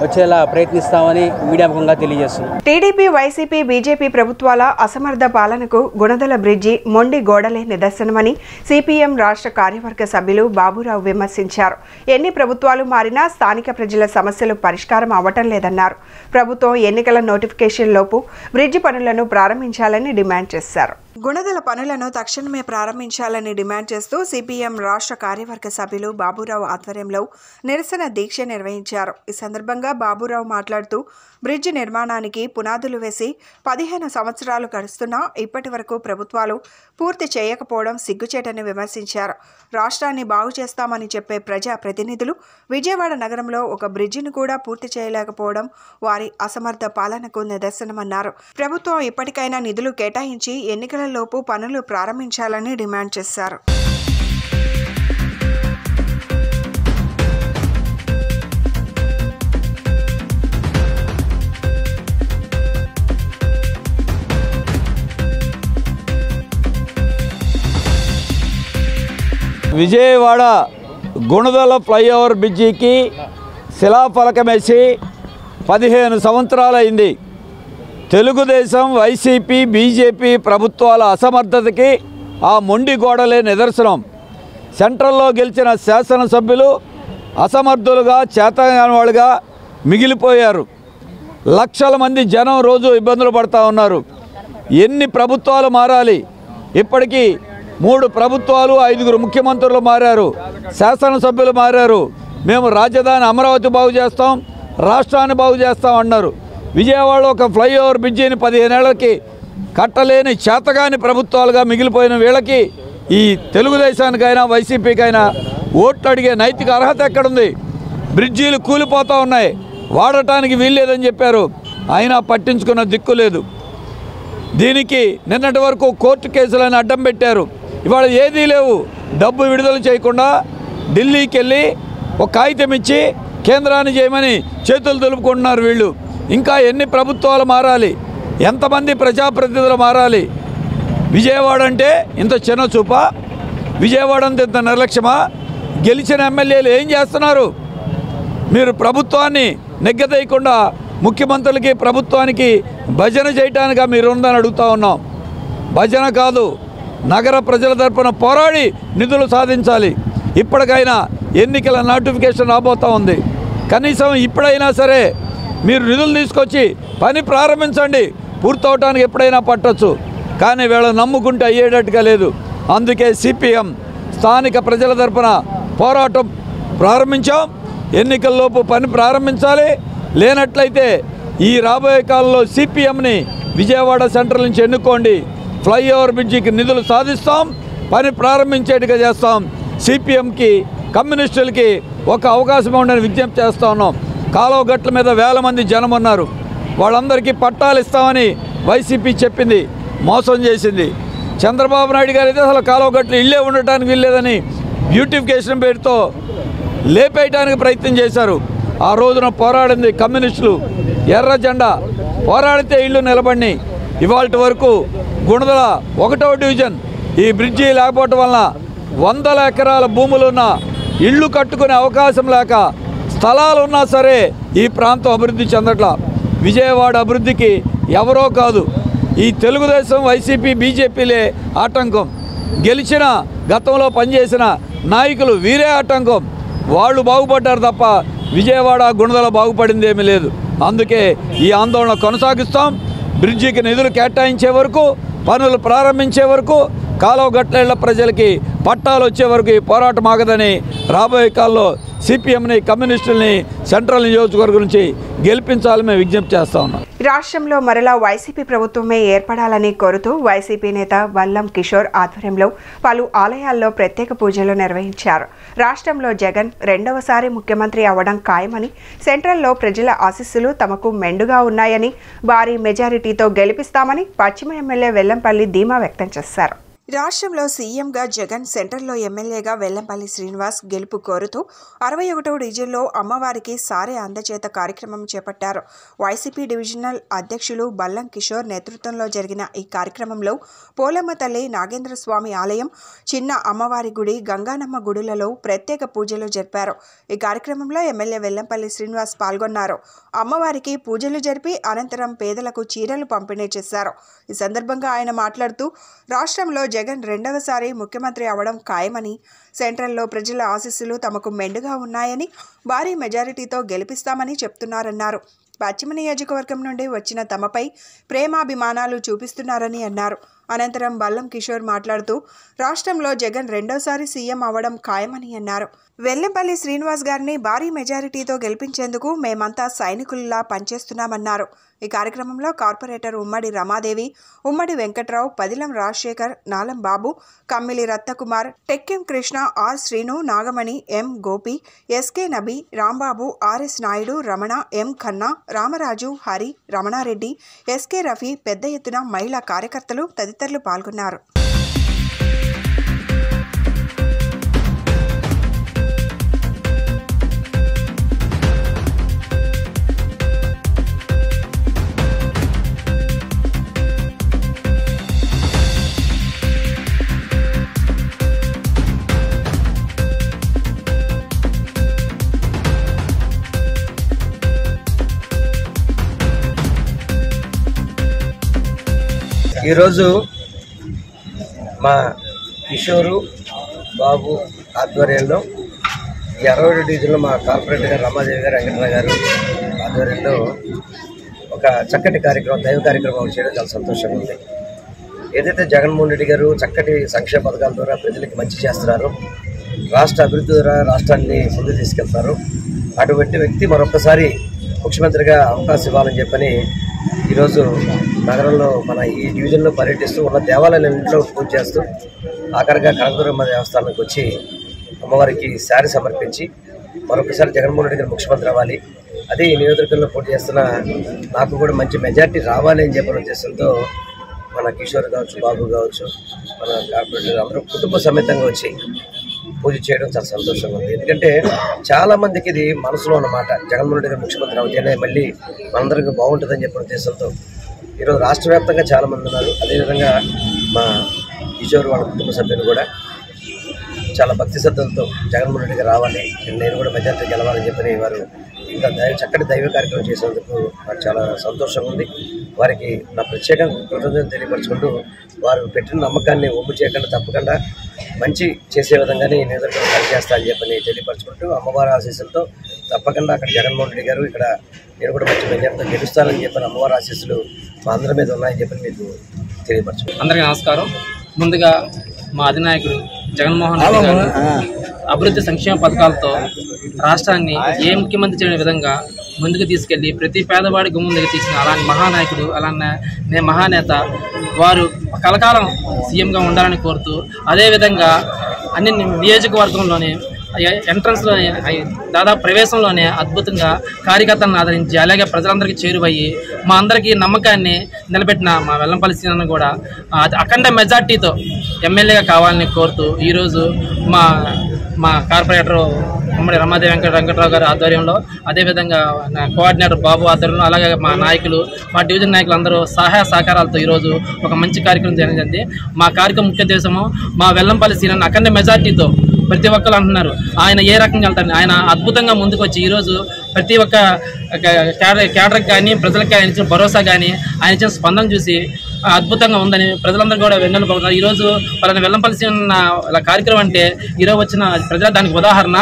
వచ్చేలా ప్రయత్నిస్తామని మీడియా ముఖంగా తెలియజేస్తున్నాం. టీడీపీ, వైసీపీ, బీజేపీ ప్రభుత్వాల అసమర్థ పాలనకు గుణదల బ్రిడ్జి, మొండి గోడలే నిదర్శనమని సిపిఎం రాష్ట్ర కార్యవర్గ సభ్యులు బాబురావు విమర్శించారు. ఎన్ని ప్రభుత్వాలు మారినా స్థానిక ప్రజల సమస్యలు పరిష్కారం అవ్వటం లేదన్నారు. ప్రభుత్వం ఎన్నికల నోటిఫికేషన్ లోపు బ్రిడ్జి పనులను ప్రారంభించాలని డిమాండ్ చేశారు. గుణదల పనులను తక్షణమే ప్రారంభించాలని డిమాండ్ చేస్తూ సిపిఎం రాష్ట్ర కార్యవర్గ సభ్యులు బాబురావు ఆధ్వర్యంలో నిరసన దీక్ష నిర్వహించారు. ఈ సందర్భంగా బాబురావు మాట్లాడుతూ బ్రిడ్జి నిర్మాణానికి పునాదులు వేసి 15 సంవత్సరాలు గడుస్తున్నా ఇప్పటి వరకు ప్రభుత్వాలు పూర్తి చేయకపోవడం సిగ్గుచేటని విమర్శించారు. రాష్ట్రాన్ని బాగు చేస్తామని చెప్పే ప్రజా ప్రతినిధులు విజయవాడ నగరంలో ఒక బ్రిడ్జిని కూడా పూర్తి చేయలేకపోవడం వారి అసమర్థ పాలనకు నిదర్శనమన్నారు. ప్రభుత్వం ఇప్పటికైనా నిధులు కేటాయించి ఎన్నికల లోపు పనులు ప్రారంభించాలని డిమాండ్ చేశారు. విజయవాడ గుణదల ఫ్లైఓవర్ బ్రిడ్జికి శిలాఫలకమేసి 15 సంవత్సరాలైంది. తెలుగుదేశం, వైసీపీ, బీజేపీ ప్రభుత్వాల అసమర్థతకి ఆ మొండి గోడలే నిదర్శనం. సెంట్రల్లో గెలిచిన శాసనసభ్యులు అసమర్థులుగా చేతగాని వాళ్ళుగా మిగిలిపోయారు. లక్షల మంది జనం రోజు ఇబ్బందులు పడుతూ ఉన్నారు. ఎన్ని ప్రభుత్వాలు మారాలి? ఇప్పటికీ 3 ప్రభుత్వాలు, 5 ముఖ్యమంత్రులు మారారు, శాసనసభ్యులు మారారు. మేము రాజధాని అమరావతి బాగు చేస్తాం, రాష్ట్రాన్ని బాగు చేస్తాం అన్నారు. విజయవాడలో ఒక ఫ్లైఓవర్ బ్రిడ్జిని 15 ఏళ్లకి కట్టలేని చేతగాని ప్రభుత్వాలుగా మిగిలిపోయిన వీళ్ళకి ఈ తెలుగుదేశానికైనా వైసీపీకైనా ఓట్లు అడిగే నైతిక అర్హత ఎక్కడుంది? బ్రిడ్జీలు కూలిపోతూ ఉన్నాయి, వాడటానికి వీల్లేదని చెప్పారు, అయినా పట్టించుకున్న దిక్కు లేదు. దీనికి నిన్నటి వరకు కోర్టు కేసులను అడ్డం పెట్టారు. ఇవాళ ఏదీ లేవు. డబ్బు విడుదల చేయకుండా ఢిల్లీకి వెళ్ళి ఒక కాగితం ఇచ్చి కేంద్రాన్ని చేయమని చేతులు దులుపుకుంటున్నారు వీళ్ళు. ఇంకా ఎన్ని ప్రభుత్వాలు మారాలి? ఎంతమంది ప్రజాప్రతినిధులు మారాలి? విజయవాడ అంటే ఇంత చిన్న చూపా? విజయవాడ అంటే ఇంత నిర్లక్ష్యమా? గెలిచిన ఎమ్మెల్యేలు ఏం చేస్తున్నారు? మీరు ప్రభుత్వాన్ని నెగ్గదేయకుండా ముఖ్యమంత్రులకి ప్రభుత్వానికి భజన చేయటానిగా మీరు ఉందని అడుగుతూ ఉన్నాం. భజన కాదు, నగర ప్రజల తరపున పోరాడి నిధులు సాధించాలి. ఇప్పటికైనా ఎన్నికల నోటిఫికేషన్ రాబోతూ ఉంది. కనీసం ఇప్పుడైనా సరే మీరు నిధులు తీసుకొచ్చి పని ప్రారంభించండి. పూర్తవటానికి ఎప్పుడైనా పట్టొచ్చు, కానీ వీళ్ళని నమ్ముకుంటే అయ్యేటట్టుగా లేదు. అందుకే సిపిఎం స్థానిక ప్రజల తరపున పోరాటం ప్రారంభించాం. ఎన్నికల్లోపు పని ప్రారంభించాలి. లేనట్లయితే ఈ రాబోయే కాలంలో సిపిఎంని విజయవాడ సెంట్రల్ నుంచి ఎన్నుకోండి. ఫ్లైఓవర్ బ్రిడ్జికి నిధులు సాధిస్తాం, పని ప్రారంభించేట్టుగా చేస్తాం. సిపిఎంకి, కమ్యూనిస్టులకి ఒక అవకాశం ఉండని విజ్ఞప్తి చేస్తూ ఉన్నాం. కాలువ గట్ల మీద వేల మంది జనం ఉన్నారు. వాళ్ళందరికీ పట్టాలు ఇస్తామని వైసీపీ చెప్పింది, మోసం చేసింది. చంద్రబాబు నాయుడు గారు అయితే అసలు కాలువ గట్లు ఇళ్ళే ఉండటానికి వీల్లేదని బ్యూటిఫికేషన్ పేరుతో లేపేయటానికి ప్రయత్నం చేశారు. ఆ రోజున పోరాడింది కమ్యూనిస్టులు, ఎర్ర జెండా పోరాడితే ఇళ్ళు నిలబడి. ఇవాళ వరకు గుణదల 1వ డివిజన్ ఈ బ్రిడ్జి లేకపోవటం వలన 100 ఎకరాల భూములున్న ఇళ్ళు కట్టుకునే అవకాశం లేక, స్థలాలు ఉన్నా సరే ఈ ప్రాంతం అభివృద్ధి చెందట్లా. విజయవాడ అభివృద్ధికి ఎవరో కాదు, ఈ తెలుగుదేశం, వైసీపీ, బీజేపీలే ఆటంకం. గెలిచిన గతంలో పనిచేసిన నాయకులు వీరే ఆటంకం. వాళ్ళు బాగుపడ్డారు తప్ప విజయవాడ, గుణదల బాగుపడింది ఏమీ లేదు. అందుకే ఈ ఆందోళన కొనసాగిస్తాం. బ్రిడ్జికి నిధులు కేటాయించే వరకు, పనులు ప్రారంభించే వరకు, కాలువ గట్ల ప్రజలకి పట్టాలు వచ్చే వరకు ఈ పోరాటం ఆగదని రాబోయే కాలంలో సిపిఎంని, కమ్యూనిస్టుల్ని సెంట్రల్ నియోజకవర్గం నుంచి గెలిపించాలని మేము విజ్ఞప్తి చేస్తా ఉన్నాం. రాష్ట్రంలో మరలా వైసీపీ ప్రభుత్వమే ఏర్పడాలని కోరుతూ వైసీపీ నేత బల్లం కిషోర్ ఆధ్వర్యంలో పలు ఆలయాల్లో ప్రత్యేక పూజలు నిర్వహించారు. రాష్ట్రంలో జగన్ రెండవసారి ముఖ్యమంత్రి అవ్వడం ఖాయమని, సెంట్రల్లో ప్రజల ఆశీస్సులు తమకు మెండుగా ఉన్నాయని, భారీ మెజారిటీతో గెలిపిస్తామని పశ్చిమ ఎమ్మెల్యే వెల్లంపల్లి ధీమా వ్యక్తం చేశారు. రాష్ట్రంలో సీఎంగా జగన్, సెంట్రల్లో ఎమ్మెల్యేగా వెల్లంపల్లి శ్రీనివాస్ గెలుపు కోరుతూ 61వ డివిజన్లో అమ్మవారికి సారే అందచేత కార్యక్రమం చేపట్టారు. వైసీపీ డివిజనల్ అధ్యక్షులు బల్లం కిషోర్ నేతృత్వంలో జరిగిన ఈ కార్యక్రమంలో పోలమ్మ తల్లి, నాగేంద్రస్వామి ఆలయం, చిన్న అమ్మవారి గుడి, గంగానమ్మ గుడులలో ప్రత్యేక పూజలు జరిపారు. ఈ కార్యక్రమంలో ఎమ్మెల్యే వెల్లంపల్లి శ్రీనివాస్ పాల్గొన్నారు. అమ్మవారికి పూజలు జరిపి అనంతరం పేదలకు చీరలు పంపిణీ చేశారు. ఈ సందర్భంగా ఆయన మాట్లాడుతూ రాష్ట్రంలో జగన్ రెండవసారి ముఖ్యమంత్రి అవడం ఖాయమని, సెంట్రల్లో ప్రజల ఆశీస్సులు తమకు మెండుగా ఉన్నాయని, భారీ మెజారిటీతో గెలిపిస్తామని చెప్తున్నారన్నారు. పశ్చిమ నియోజకవర్గం నుండి వచ్చిన తమపై ప్రేమాభిమానాలు చూపిస్తున్నారని అన్నారు. అనంతరం బల్లం కిషోర్ మాట్లాడుతూ రాష్ట్రంలో జగన్ రెండోసారి సీఎం అవ్వడం ఖాయమని అన్నారు. వెల్లంపల్లి శ్రీనివాస్ గారిని భారీ మెజారిటీతో గెలిపించేందుకు మేమంతా సైనికుల్లా పనిచేస్తున్నామన్నారు. ఈ కార్యక్రమంలో కార్పొరేటర్ ఉమ్మడి Ramadevi, Ummadi Venkatrao, Padilam Rajasekhar, Nalam Babu, Kammili Ratnakumar, Tekkem Krishna, R Srinu, Nagamani, M Gopi, SK Nabi, Rambabu, RS Naidu, Ramana, M Khanna, Ramaraju, Hari, Ramanareddy, SK Rafi, పెద్ద ఎత్తున మహిళా కార్యకర్తలు తదితరులు పాల్గొన్నారు. ఈరోజు మా కిషోరు బాబు ఆధ్వర్యంలో ఈ 67 డివిజన్లో మా కార్పొరేటర్ గారు రమాదేవి గారు, వెంకటరావు గారు ఆధ్వర్యంలో ఒక చక్కటి కార్యక్రమం, దైవ కార్యక్రమం చేయడం చాలా సంతోషంగా ఉంది. ఏదైతే జగన్మోహన్ రెడ్డి గారు చక్కటి సంక్షేమ పథకాల ద్వారా ప్రజలకి మంచి చేస్తున్నారో, రాష్ట్ర అభివృద్ధి ద్వారా రాష్ట్రాన్ని ముందుకు తీసుకెళ్తారు, అటువంటి వ్యక్తి మరొకసారి ముఖ్యమంత్రిగా అవకాశం ఇవ్వాలని చెప్పని ఈరోజు నగరంలో మన ఈ డివిజన్లో పర్యటిస్తూ ఉన్న దేవాలయాలన్నింటిలో పూజ చేస్తూ ఆఖరిగా కనకదుర్గమ్మ దేవస్థానానికి వచ్చి అమ్మవారికి శారీ సమర్పించి మరొకసారి జగన్మోహన్ రెడ్డి గారు ముఖ్యమంత్రి అవ్వాలి, అదే ఈ నియోజకవర్గంలో పోటీ చేస్తున్న నాకు కూడా మంచి మెజార్టీ రావాలి అని చెప్పిన ఉద్దేశంతో మన కిషోర్ కావచ్చు, బాబు కావచ్చు, మన కార్పొరేటర్ అందరూ కుటుంబ సమేతంగా వచ్చి పూజ చేయడం చాలా సంతోషంగా ఉంది. ఎందుకంటే చాలామందికి ఇది మనసులో ఉన్నమాట, జగన్మోహన్ రెడ్డి గారు ముఖ్యమంత్రి అవుతేనే మళ్ళీ మనందరికీ బాగుంటుందని చెప్పిన ఉద్దేశంతో ఈరోజు రాష్ట్ర వ్యాప్తంగా చాలామంది ఉన్నారు. అదేవిధంగా మా కిషోర్ వాళ్ళ కుటుంబ సభ్యులు కూడా చాలా భక్తి శ్రద్ధలతో జగన్మోహన్ రెడ్డి గారు రావాలి, నేను కూడా మెజార్టీ గెలవాలని చెప్పని వారు ఇంకా చక్కటి దైవ కార్యక్రమం చేసేందుకు నాకు చాలా సంతోషంగా ఉంది. వారికి నా ప్రత్యేక కృతజ్ఞతలు తెలియపరచుకుంటూ వారు పెట్టిన నమ్మకాన్ని ఒమ్ము చేయకుండా తప్పకుండా మంచి చేసే విధంగానే ఈ నియోజకవర్గం పనిచేస్తా అని చెప్పని తెలియపరచుకుంటూ అమ్మవారి ఆశీస్సులతో తప్పకుండా అక్కడ జగన్మోహన్ రెడ్డి గారు ఇక్కడ నేను కూడా మంచి మెజార్టీతో గెలుస్తానని చెప్పిన అమ్మవారి ఆశీస్సులు మా అందరి మీద ఉన్నాయని చెప్పని మీకు తెలియపరచుకుంటాను. అందరికీ నమస్కారం. ముందుగా మా అధినాయకుడు జగన్మోహన్ రెడ్డి గారు అభివృద్ధి సంక్షేమ పథకాలతో రాష్ట్రాన్ని ఏ ముఖ్యమంత్రి చేయని విధంగా ముందుకు తీసుకెళ్లి ప్రతి పేదవాడి గుమ్మం దగ్గర తీసిన అలాంటి మహానాయకుడు, అలానే మహానేత వారు కలకాలం సీఎంగా ఉండాలని కోరుతూ, అదేవిధంగా అన్ని నియోజకవర్గంలోనే ఎంట్రన్స్లోనే దాదాపు ప్రవేశంలోనే అద్భుతంగా కార్యకర్తలను ఆదరించి అలాగే ప్రజలందరికీ చేరువయ్యి మా అందరికీ నమ్మకాన్ని నిలబెట్టిన మా వెల్లంపల్లి శ్రీనన్న కూడా అఖండ మెజార్టీతో ఎమ్మెల్యేగా కావాలని కోరుతూ ఈరోజు మా కార్పొరేటర్ ఉమ్మడి రమాదేవి వెంకటరావు గారి ఆధ్వర్యంలో, అదేవిధంగా కోఆర్డినేటర్ బాబు ఆధ్వర్యంలో, అలాగే మా నాయకులు, మా డివిజన్ నాయకులు అందరూ సహాయ సహకారాలతో ఈరోజు ఒక మంచి కార్యక్రమం జరిగింది. మా కార్యక్రమం ముఖ్య ఉద్దేశము మా వెల్లంపల్లి శ్రీనన్న అఖండ మెజార్టీతో ప్రతి ఒక్కరు అంటున్నారు ఆయన ఏ రకంగా వెళ్తారు, ఆయన అద్భుతంగా ముందుకు వచ్చి ఈరోజు ప్రతి ఒక్క క్యాడర్కి కానీ ప్రజలకి ఆయన ఇచ్చిన భరోసా కానీ ఆయన ఇచ్చిన స్పందన చూసి అద్భుతంగా ఉందని ప్రజలందరూ కూడా వెన్నెలపడుతున్నారు. ఈరోజు వాళ్ళని వెల్లంపల్లి శ్రీనన్న కార్యక్రమం అంటే ఈరోజు వచ్చిన ప్రజలు దానికి ఉదాహరణ.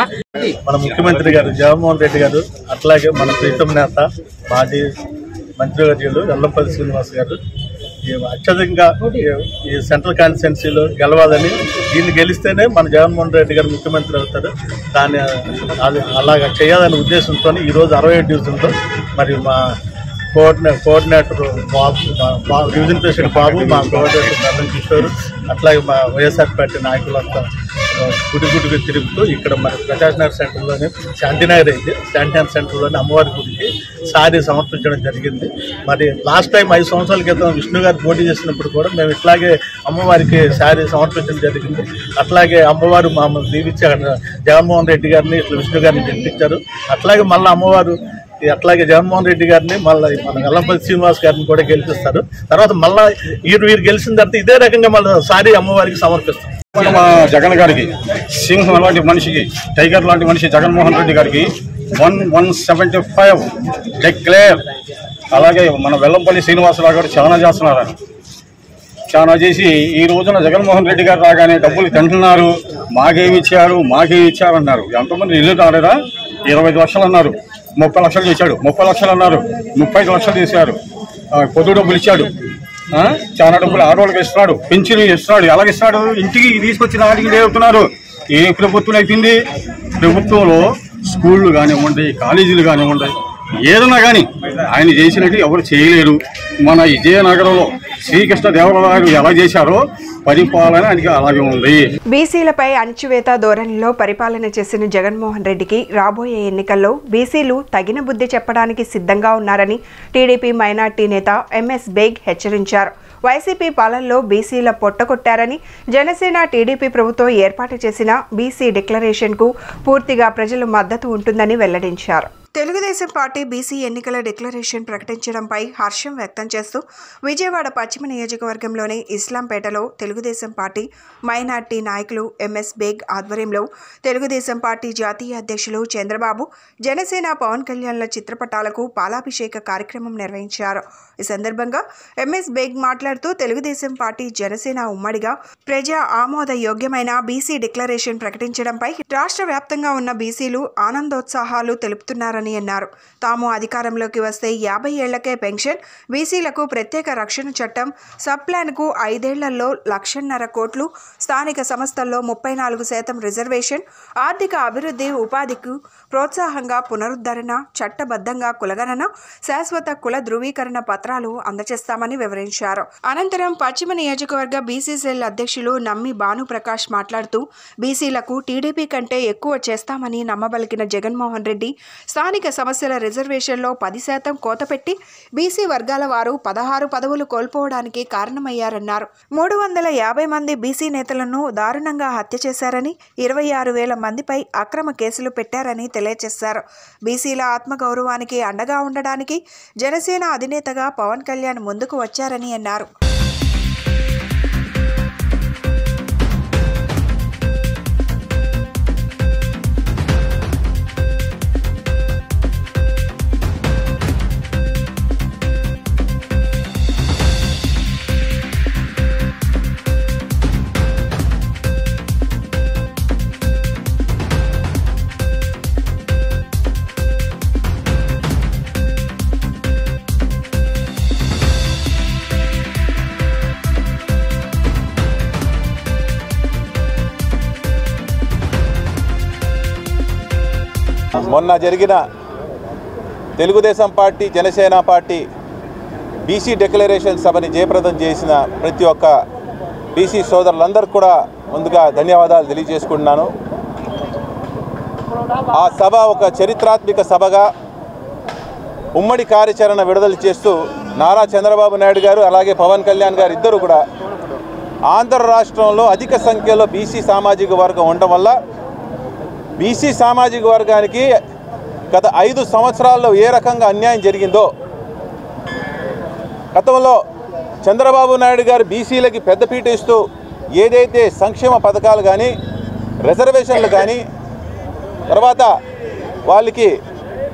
మన ముఖ్యమంత్రి గారు జగన్మోహన్ రెడ్డి గారు, అట్లాగే మన ప్రీతం నేత మాజీ మంత్రివర్యులు వెల్లంపల్లి శ్రీనివాస్ గారు అత్యధికంగా ఈ సెంట్రల్ కాన్స్టిట్యున్సీలో గెలవాలని, దీన్ని గెలిస్తేనే మన జగన్మోహన్ రెడ్డి గారు ముఖ్యమంత్రి అవుతారు, దాన్ని అలాగా చేయాలనే ఉద్దేశంతో ఈరోజు 67 డివిజన్తో మరి మా కోఆర్డినేటర్ బాబు, డివిజన్ ప్రెసిడెంట్ బాబు, మా కోఆర్డినేటర్ నర్రం కిషోర్, అట్లాగే మా వైఎస్ఆర్ పార్టీ నాయకులంతా గుడిగుడికి తిరుగుతూ ఇక్కడ మరి ప్రకాశనగర్ సెంటర్లోనే శాంతినగర్ అయితే శాంతినగర్ సెంటర్లోనే అమ్మవారి గుడికి సారీ సమర్పించడం జరిగింది. మరి లాస్ట్ టైం 5 సంవత్సరాల క్రితం విష్ణు గారు పోటీ చేసినప్పుడు కూడా మేము ఇట్లాగే అమ్మవారికి సారీ సమర్పించడం జరిగింది. అట్లాగే అమ్మవారు మమ్మల్ని దీవించి అక్కడ జగన్మోహన్ రెడ్డి గారిని ఇట్లా విష్ణు గారిని గెలిపించారు. అట్లాగే మళ్ళీ అమ్మవారు అట్లాగే జగన్మోహన్ రెడ్డి గారిని మళ్ళీ మన వెల్లంపల్లి శ్రీనివాస్ గారిని కూడా గెలిపిస్తారు. తర్వాత మళ్ళీ వీరు గెలిచిన తర్వాత ఇదే రకంగా మళ్ళీ సారీ అమ్మవారికి సమర్పిస్తారు. మా జగన్ గారికి, సింహం లాంటి మనిషికి, టైగర్ లాంటి మనిషి జగన్మోహన్ రెడ్డి గారికి 175 డిక్లేర్. అలాగే మన వెల్లంపల్లి శ్రీనివాసరావు గారు చాలా చేస్తున్నారు, చాలా చేసి ఈ రోజున జగన్మోహన్ రెడ్డి గారు రాగానే డబ్బులు తింటున్నారు, మాకేమి ఇచ్చారు అన్నారు. ఎంతమంది ఇల్లు రాలేదా? 25 లక్షలు అన్నారు, 30 లక్షలు చేశాడు. 30 లక్షలు అన్నారు, 35 లక్షలు చేశారు. పొద్దు డబ్బులు ఇచ్చాడు, చాలా డబ్బులు ఆడవాళ్ళకి ఇస్తున్నాడు, పెన్షన్ ఇస్తున్నాడు. ఎలాగ ఇస్తున్నాడు? ఇంటికి తీసుకొచ్చిన వాటికి లేవుతున్నారు. ఏ ప్రభుత్వం అయిపోయింది? ప్రభుత్వంలో స్కూళ్ళు కానివ్వండి, కాలేజీలు కానివ్వండి, ఏదన్నా కానీ ఆయన చేసినట్టు ఎవరు చేయలేరు. మన విజయనగరంలో శ్రీకృష్ణదేవరాయలు ఎలా చేశారో పరిపాలన ఆయనకి అలాగే ఉంది. బీసీలపై అణచివేత ధోరణిలో పరిపాలన చేసిన జగన్మోహన్ రెడ్డికి రాబోయే ఎన్నికల్లో బీసీలు తగిన బుద్ధి చెప్పడానికి సిద్ధంగా ఉన్నారని టీడీపీ మైనార్టీ నేత ఎంఎస్ బేగ్ హెచ్చరించారు. వైసీపీ పాలనలో బీసీల పొట్టకొట్టారని, జనసేన టీడీపీ ప్రభుత్వం ఏర్పాటు చేసిన బీసీ డిక్లరేషన్కు పూర్తిగా ప్రజల మద్దతు ఉంటుందని వెల్లడించారు. తెలుగుదేశం పార్టీ బీసీ ఎన్నికల డిక్లరేషన్ ప్రకటించడంపై హర్షం వ్యక్తం చేస్తూ విజయవాడ పశ్చిమ నియోజకవర్గంలోని ఇస్లాంపేటలో తెలుగుదేశం పార్టీ మైనార్టీ నాయకులు ఎంఎస్ బేగ్ ఆధ్వర్యంలో తెలుగుదేశం పార్టీ జాతీయ అధ్యక్షులు చంద్రబాబు, జనసేన పవన్ కళ్యాణ్ల చిత్రపటాలకు పాలాభిషేక కార్యక్రమం నిర్వహించారు. ఈ సందర్భంగా ఎంఎస్ బేగ్ మాట్లాడుతూ తెలుగుదేశం పార్టీ, జనసేన ఉమ్మడిగా ప్రజా ఆమోదయోగ్యమైన బీసీ డిక్లరేషన్ ప్రకటించడంపై రాష్ట్ర వ్యాప్తంగా ఉన్న బీసీలు ఆనందోత్సాహాలు తెలుపుతున్నారని అన్నారు. తాము అధికారంలోకి వస్తే 50 ఏళ్లకే పెన్షన్, బీసీలకు ప్రత్యేక రక్షణ చట్టం, సబ్ ప్లాన్కు 5 ఏళ్లలో 1,50,000 కోట్లు, స్థానిక సంస్థల్లో 34% రిజర్వేషన్, ఆర్థిక అభివృద్ధి, ఉపాధికి ప్రోత్సాహంగా పునరుద్ధరణ, చట్టబద్ధంగా కులగణన, శాశ్వత కుల ధృవీకరణ పత్రాలు అందజేస్తామని వివరించారు. అనంతరం పశ్చిమ నియోజకవర్గ బీసీ సెల్ అధ్యక్షులు నమ్మి భానుప్రకాష్ మాట్లాడుతూ బీసీలకు టీడీపీ కంటే ఎక్కువ చేస్తామని నమ్మబలికిన జగన్మోహన్ రెడ్డి స్థానిక సమస్యల రిజర్వేషన్లో 10% కోత పెట్టి బీసీ వర్గాల వారు 16 పదవులు కోల్పోవడానికి కారణమయ్యారన్నారు. 350 మంది బీసీ నేతలను దారుణంగా హత్య చేశారని, 26,000 మందిపై అక్రమ కేసులు పెట్టారని తెలియజేశారు. బీసీల ఆత్మగౌరవానికి అండగా ఉండడానికి జనసేన అధినేతగా పవన్ కళ్యాణ్ ముందుకు వచ్చారని అన్నారు. మొన్న జరిగిన Telugu Desam party, Janasena party BC declaration సభని జయప్రదం చేసిన ప్రతి ఒక్క బీసీ సోదరులందరికీ కూడా ముందుగా ధన్యవాదాలు తెలియజేసుకుంటున్నాను. ఆ సభ ఒక చరిత్రాత్మక సభగా ఉమ్మడి కార్యాచరణ విడుదల చేస్తూ నారా చంద్రబాబు నాయుడు గారు అలాగే పవన్ కళ్యాణ్ గారు ఇద్దరు కూడా ఆంధ్ర రాష్ట్రంలో అధిక సంఖ్యలో బీసీ సామాజిక వర్గం ఉండటం వల్ల బీసీ సామాజిక వర్గానికి గత 5 సంవత్సరాల్లో ఏ రకంగా అన్యాయం జరిగిందో, గతంలో చంద్రబాబు నాయుడు గారు బీసీలకి పెద్దపీట ఇస్తూ ఏదైతే సంక్షేమ పథకాలు కానీ, రిజర్వేషన్లు కానీ, తర్వాత వాళ్ళకి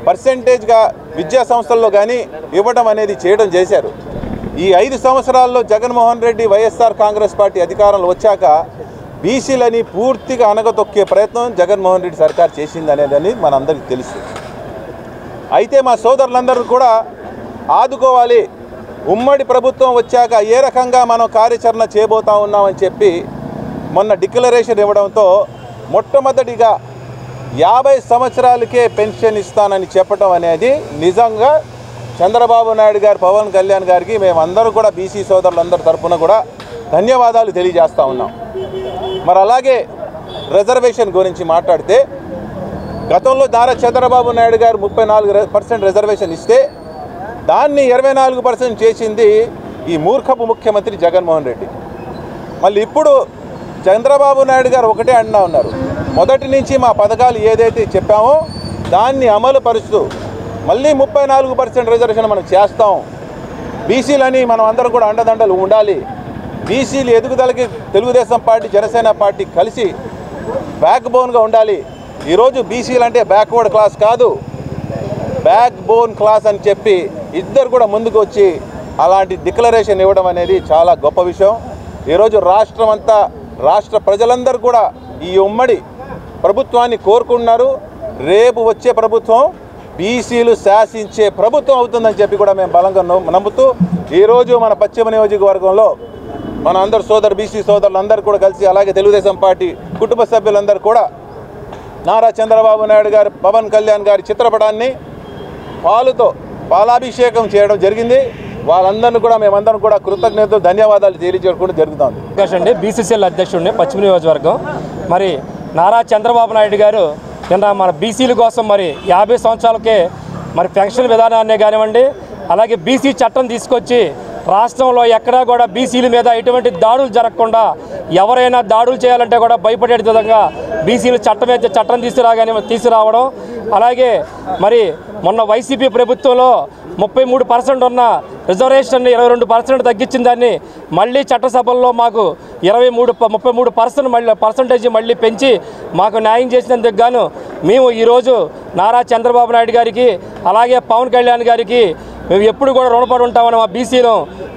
పర్సెంటేజ్గా విద్యా సంస్థల్లో కానీ ఇవ్వడం అనేది చేయడం చేశారు. ఈ 5 సంవత్సరాల్లో జగన్మోహన్ రెడ్డి, వైఎస్ఆర్ కాంగ్రెస్ పార్టీ అధికారంలో వచ్చాక బీసీలని పూర్తిగా అనగతొక్కే ప్రయత్నం జగన్మోహన్ రెడ్డి సర్కార్ చేసింది అనేదని మనందరికీ తెలుసు. అయితే మా సోదరులందరూ కూడా ఆదుకోవాలి, ఉమ్మడి ప్రభుత్వం వచ్చాక ఏ రకంగా మనం కార్యాచరణ చేయబోతా ఉన్నామని చెప్పి మొన్న డిక్లరేషన్ ఇవ్వడంతో మొట్టమొదటిగా 50 సంవత్సరాలకే పెన్షన్ ఇస్తానని చెప్పడం అనేది నిజంగా చంద్రబాబు నాయుడు గారు, పవన్ కళ్యాణ్ గారికి మేమందరూ కూడా బీసీ సోదరులందరి తరఫున కూడా ధన్యవాదాలు తెలియజేస్తూ ఉన్నాం. మరి అలాగే రిజర్వేషన్ గురించి మాట్లాడితే గతంలో నారా చంద్రబాబు నాయుడు గారు 34% రిజర్వేషన్ ఇస్తే దాన్ని 24% చేసింది ఈ మూర్ఖపు ముఖ్యమంత్రి జగన్మోహన్ రెడ్డి. మళ్ళీ ఇప్పుడు చంద్రబాబు నాయుడు గారు ఒకటే అంటున్నా ఉన్నారు, మొదటి నుంచి మా పథకాలు ఏదైతే చెప్పామో దాన్ని అమలు పరుస్తూ మళ్ళీ 34% రిజర్వేషన్ మనం చేస్తాం, బీసీలని మనం అందరం కూడా అండదండలు ఉండాలి, బీసీలు ఎదుగుదలకి తెలుగుదేశం పార్టీ, జనసేన పార్టీ కలిసి బ్యాక్ బోన్గా ఉండాలి. ఈరోజు బీసీలు అంటే బ్యాక్వర్డ్ క్లాస్ కాదు, బ్యాక్ బోన్ క్లాస్ అని చెప్పి ఇద్దరు కూడా ముందుకు వచ్చి అలాంటి డిక్లరేషన్ ఇవ్వడం అనేది చాలా గొప్ప విషయం. ఈరోజు రాష్ట్రం అంతా, రాష్ట్ర ప్రజలందరూ కూడా ఈ ఉమ్మడి ప్రభుత్వాన్ని కోరుకుంటున్నారు. రేపు వచ్చే ప్రభుత్వం బీసీలు శాసించే ప్రభుత్వం అవుతుందని చెప్పి కూడా మేము బలంగా నమ్ముతూ ఈరోజు మన పశ్చిమ నియోజకవర్గంలో మన అందరు బీసీ సోదరులందరూ కూడా కలిసి, అలాగే తెలుగుదేశం పార్టీ కుటుంబ సభ్యులందరూ కూడా నారా చంద్రబాబు నాయుడు గారు, పవన్ కళ్యాణ్ గారి చిత్రపటాన్ని పాలాభిషేకం చేయడం జరిగింది. వాళ్ళందరినీ కూడా మేమందరం కూడా కృతజ్ఞతలు, ధన్యవాదాలు తెలియజేయడం జరుగుతుంది. బీసీసీఎల్ అధ్యక్షుడిని పశ్చిమ నియోజకవర్గం. మరి నారా చంద్రబాబు నాయుడు గారు నిన్న మన బీసీల కోసం మరి 50 సంవత్సరాలకే మరి పెన్షన్ విధానాన్ని కానివ్వండి, అలాగే బీసీ చట్టం తీసుకొచ్చి రాష్ట్రంలో ఎక్కడా కూడా బీసీల మీద ఎటువంటి దాడులు జరగకుండా ఎవరైనా దాడులు చేయాలంటే కూడా భయపడే విధంగా బీసీలు చట్టం తీసుకురావడం, అలాగే మరి మొన్న వైసీపీ ప్రభుత్వంలో 33% ఉన్న రిజర్వేషన్ 22% తగ్గించిన దాన్ని మళ్ళీ చట్టసభల్లో మాకు 33% మళ్ళీ పెంచి మాకు న్యాయం చేసినందుకు గాను మేము ఈరోజు నారా చంద్రబాబు నాయుడు గారికి అలాగే పవన్ కళ్యాణ్ గారికి మేము ఎప్పుడు కూడా రుణపడి ఉంటామని మా బీసీలో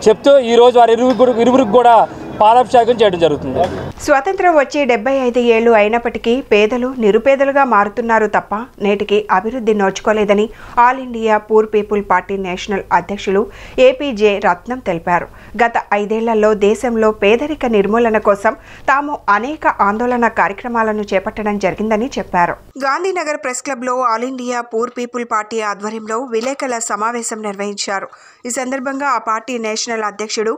చెప్తూ ఈరోజు వారి ఇరువురికి కూడా పాలాభిషేకం చేయడం జరుగుతుంది. స్వతంత్రం వచ్చి 75 ఏళ్లు అయినప్పటికీ పేదలు నిరుపేదలుగా మారుతున్నారు తప్ప నేటికి అభివృద్ధి నోచుకోలేదని all India poor people party national అధ్యక్షులు ఏపీజే రత్నం తెలిపారు. గత 5 ఏళ్లలో దేశంలో పేదరిక నిర్మూలన కోసం తాము అనేక ఆందోళన కార్యక్రమాలను చేపట్టడం జరిగిందని చెప్పారు. గాంధీనగర్ ప్రెస్ క్లబ్లో all India poor people party ఆధ్వర్యంలో విలేకరుల సమావేశం నిర్వహించారు. ఈ సందర్భంగా ఆ పార్టీ నేషనల్ అధ్యక్షుడు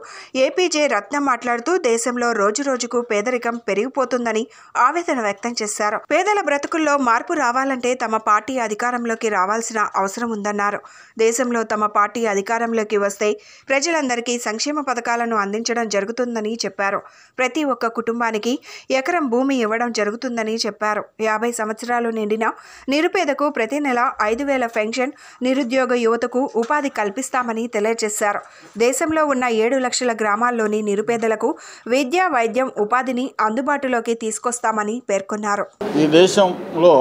ఏపీజే రత్నం మాట్లాడుతూ దేశంలో రోజురోజుకు పేదరికం పెరిగిపోతుందని ఆవేదన వ్యక్తం చేశారు. పేదల బ్రతుకుల్లో మార్పు రావాలంటే తమ పార్టీ అధికారంలోకి రావాల్సిన అవసరం ఉందన్నారు. దేశంలో తమ పార్టీ అధికారంలోకి వస్తే ప్రజలందరికీ సంక్షేమ పథకాలను అందించడం జరుగుతుందని చెప్పారు. ప్రతి ఒక్క కుటుంబానికి ఎకరం భూమి ఇవ్వడం జరుగుతుందని చెప్పారు. 50 సంవత్సరాలు నిండిన నిరుపేదకు ప్రతి నెల 5,000 పెన్షన్, నిరుద్యోగ యువతకు ఉపాధి కల్పిస్తామని తెలియజేశారు. దేశంలో ఉన్న 7 లక్షల గ్రామాల్లోని నిరుపేదలకు విద్య, వైద్యం, ఉపాధిని అందుబాటులోకి తీసుకొస్తామని పేర్కొన్నారు. ఈ దేశంలో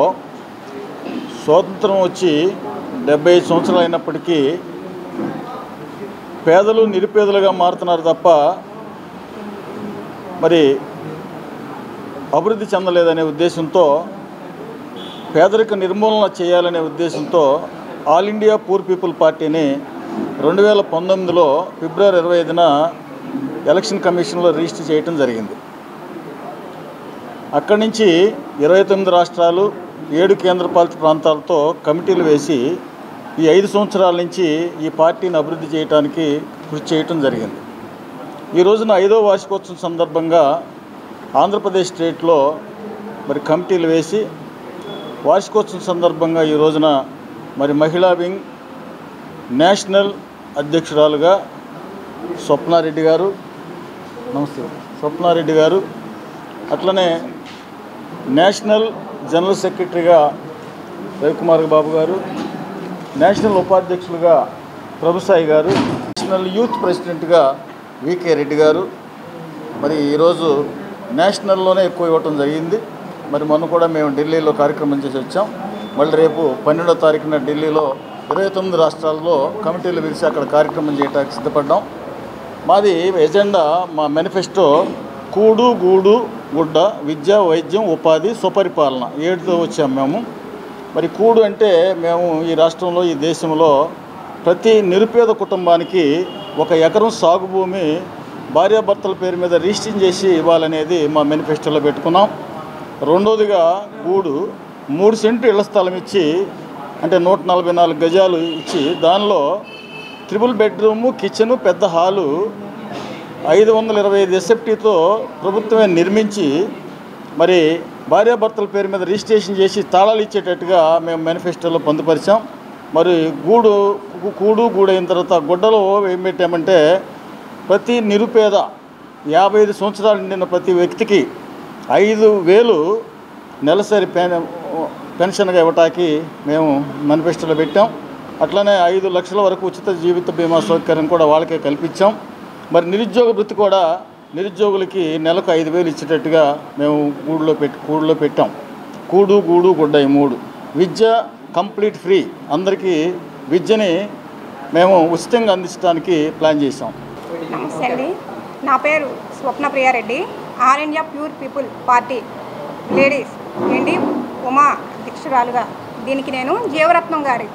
స్వాతంత్రం వచ్చి 75 సంవత్సరాలు అయినప్పటికీ పేదలు నిరుపేదలుగా మారుతున్నారు తప్ప మరి అభివృద్ధి చెందలేదనే ఉద్దేశంతో, పేదరిక నిర్మూలన చేయాలనే ఉద్దేశంతో ఆల్ ఇండియా పూర్ పీపుల్ పార్టీని 2019లో ఫిబ్రవరి 25న ఎలక్షన్ కమిషన్లో రిజిస్టర్ చేయడం జరిగింది. అక్కడి నుంచి 29 రాష్ట్రాలు 7 కేంద్రపాలిత ప్రాంతాలతో కమిటీలు వేసి ఈ 5 సంవత్సరాల నుంచి ఈ పార్టీని అభివృద్ధి చేయడానికి కృషి చేయటం జరిగింది. ఈ రోజున 5వ వార్షికోత్సవం సందర్భంగా ఆంధ్రప్రదేశ్ స్టేట్లో మరి కమిటీలు వేసి వార్షికోత్సవం సందర్భంగా ఈ రోజున మరి మహిళా వింగ్ నేషనల్ అధ్యక్షురాలుగా స్వప్నారెడ్డి గారు, నమస్తే స్వప్నారెడ్డి గారు, అట్లనే నేషనల్ జనరల్ సెక్రటరీగా రవికుమార్ బాబు గారు, నేషనల్ ఉపాధ్యక్షులుగా ప్రభుసాయి గారు, నేషనల్ యూత్ ప్రెసిడెంట్గా వికే రెడ్డి గారు, మరి ఈరోజు నేషనల్లోనే ఎక్కువ ఇవ్వటం జరిగింది. మరి మొన్న కూడా మేము ఢిల్లీలో కార్యక్రమం చేసి వచ్చాం. మళ్ళీ రేపు 12వ తారీఖున ఢిల్లీలో 29 రాష్ట్రాల్లో కమిటీలు పిలిచి అక్కడ కార్యక్రమం చేయడానికి సిద్ధపడ్డాం. మాది ఎజెండా, మా మేనిఫెస్టో కూడు, గూడు, గుడ్డ, విద్య, వైద్యం, ఉపాధి, సుపరిపాలన 7తో వచ్చాము మేము. మరి కూడు అంటే మేము ఈ రాష్ట్రంలో, ఈ దేశంలో ప్రతి నిరుపేద కుటుంబానికి 1 ఎకరం సాగు భూమి భార్యాభర్తల పేరు మీద రిజిస్టర్ చేసి ఇవ్వాలనేది మా మేనిఫెస్టోలో పెట్టుకున్నాం. రెండోదిగా గూడు, 3 సెంటు ఇళ్ల స్థలం ఇచ్చి, అంటే 144 గజాలు ఇచ్చి దానిలో 3 బెడ్రూము, కిచెను, పెద్ద హాలు 525 ఎస్ఎఫ్టీతో ప్రభుత్వమే నిర్మించి మరి భార్యాభర్తల పేరు మీద రిజిస్ట్రేషన్ చేసి తాళాలు ఇచ్చేటట్టుగా మేము మేనిఫెస్టోలో పొందుపరిచాం. మరి కూడు అయిన తర్వాత గుడ్డలో ఏం పెట్టామంటే ప్రతి నిరుపేద 55 సంవత్సరాలు నిండిన ప్రతి వ్యక్తికి 5,000 నెలసరి పెన్షన్గా ఇవ్వటానికి మేము మేనిఫెస్టోలో పెట్టాం. అట్లనే 5 లక్షల వరకు ఉచిత జీవిత బీమా సౌకర్యం కూడా వాళ్ళకే కల్పించాం. మరి నిరుద్యోగ వృత్తి కూడా నిరుద్యోగులకి నెలకు 5,000 ఇచ్చేటట్టుగా మేము కూడులో పెట్టాం. కూడు, గూడు, గుడ్డ ఈ 3. విద్య కంప్లీట్ ఫ్రీ, అందరికీ విద్యని మేము ఉచితంగా అందించడానికి ప్లాన్ చేసాం. నమస్తే అండి, నా పేరు Swapnapriyareddy, all India pure people party ladies ఏంటి ఉమా అధ్యక్షురాలుగా. దీనికి నేను జీవరత్నం గారి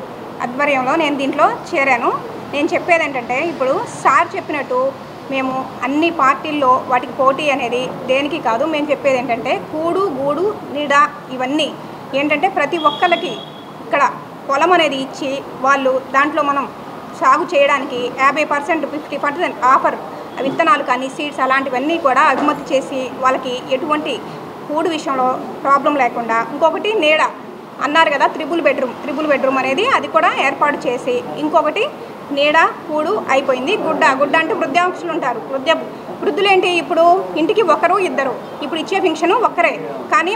ఆధ్వర్యంలో నేను దీంట్లో చేరాను. నేను చెప్పేది ఏంటంటే, ఇప్పుడు సార్ చెప్పినట్టు మేము అన్ని పార్టీల్లో వాటికి పోటీ అనేది దేనికి కాదు. మేము చెప్పేది ఏంటంటే కూడు, గూడు, నీడ ఇవన్నీ ఏంటంటే ప్రతి ఒక్కరికి ఇక్కడ పొలం అనేది ఇచ్చి వాళ్ళు దాంట్లో మనం సాగు చేయడానికి 50%, 50% ఆఫర్ విత్తనాలు కానీ సీడ్స్ అలాంటివన్నీ కూడా అభిమతి చేసి వాళ్ళకి ఎటువంటి కూడు విషయంలో ప్రాబ్లం లేకుండా, ఇంకొకటి నీడ అన్నారు కదా, త్రిబుల్ బెడ్రూమ్ అనేది అది కూడా ఏర్పాటు చేసి, ఇంకొకటి నీడ కూడు అయిపోయింది. గుడ్డ అంటే వృద్ధాంశులు ఉంటారు. వృద్ధులేంటి ఇప్పుడు ఇంటికి ఒకరు ఇద్దరు, ఇప్పుడు ఇచ్చే పెన్షన్ ఒక్కరే. కానీ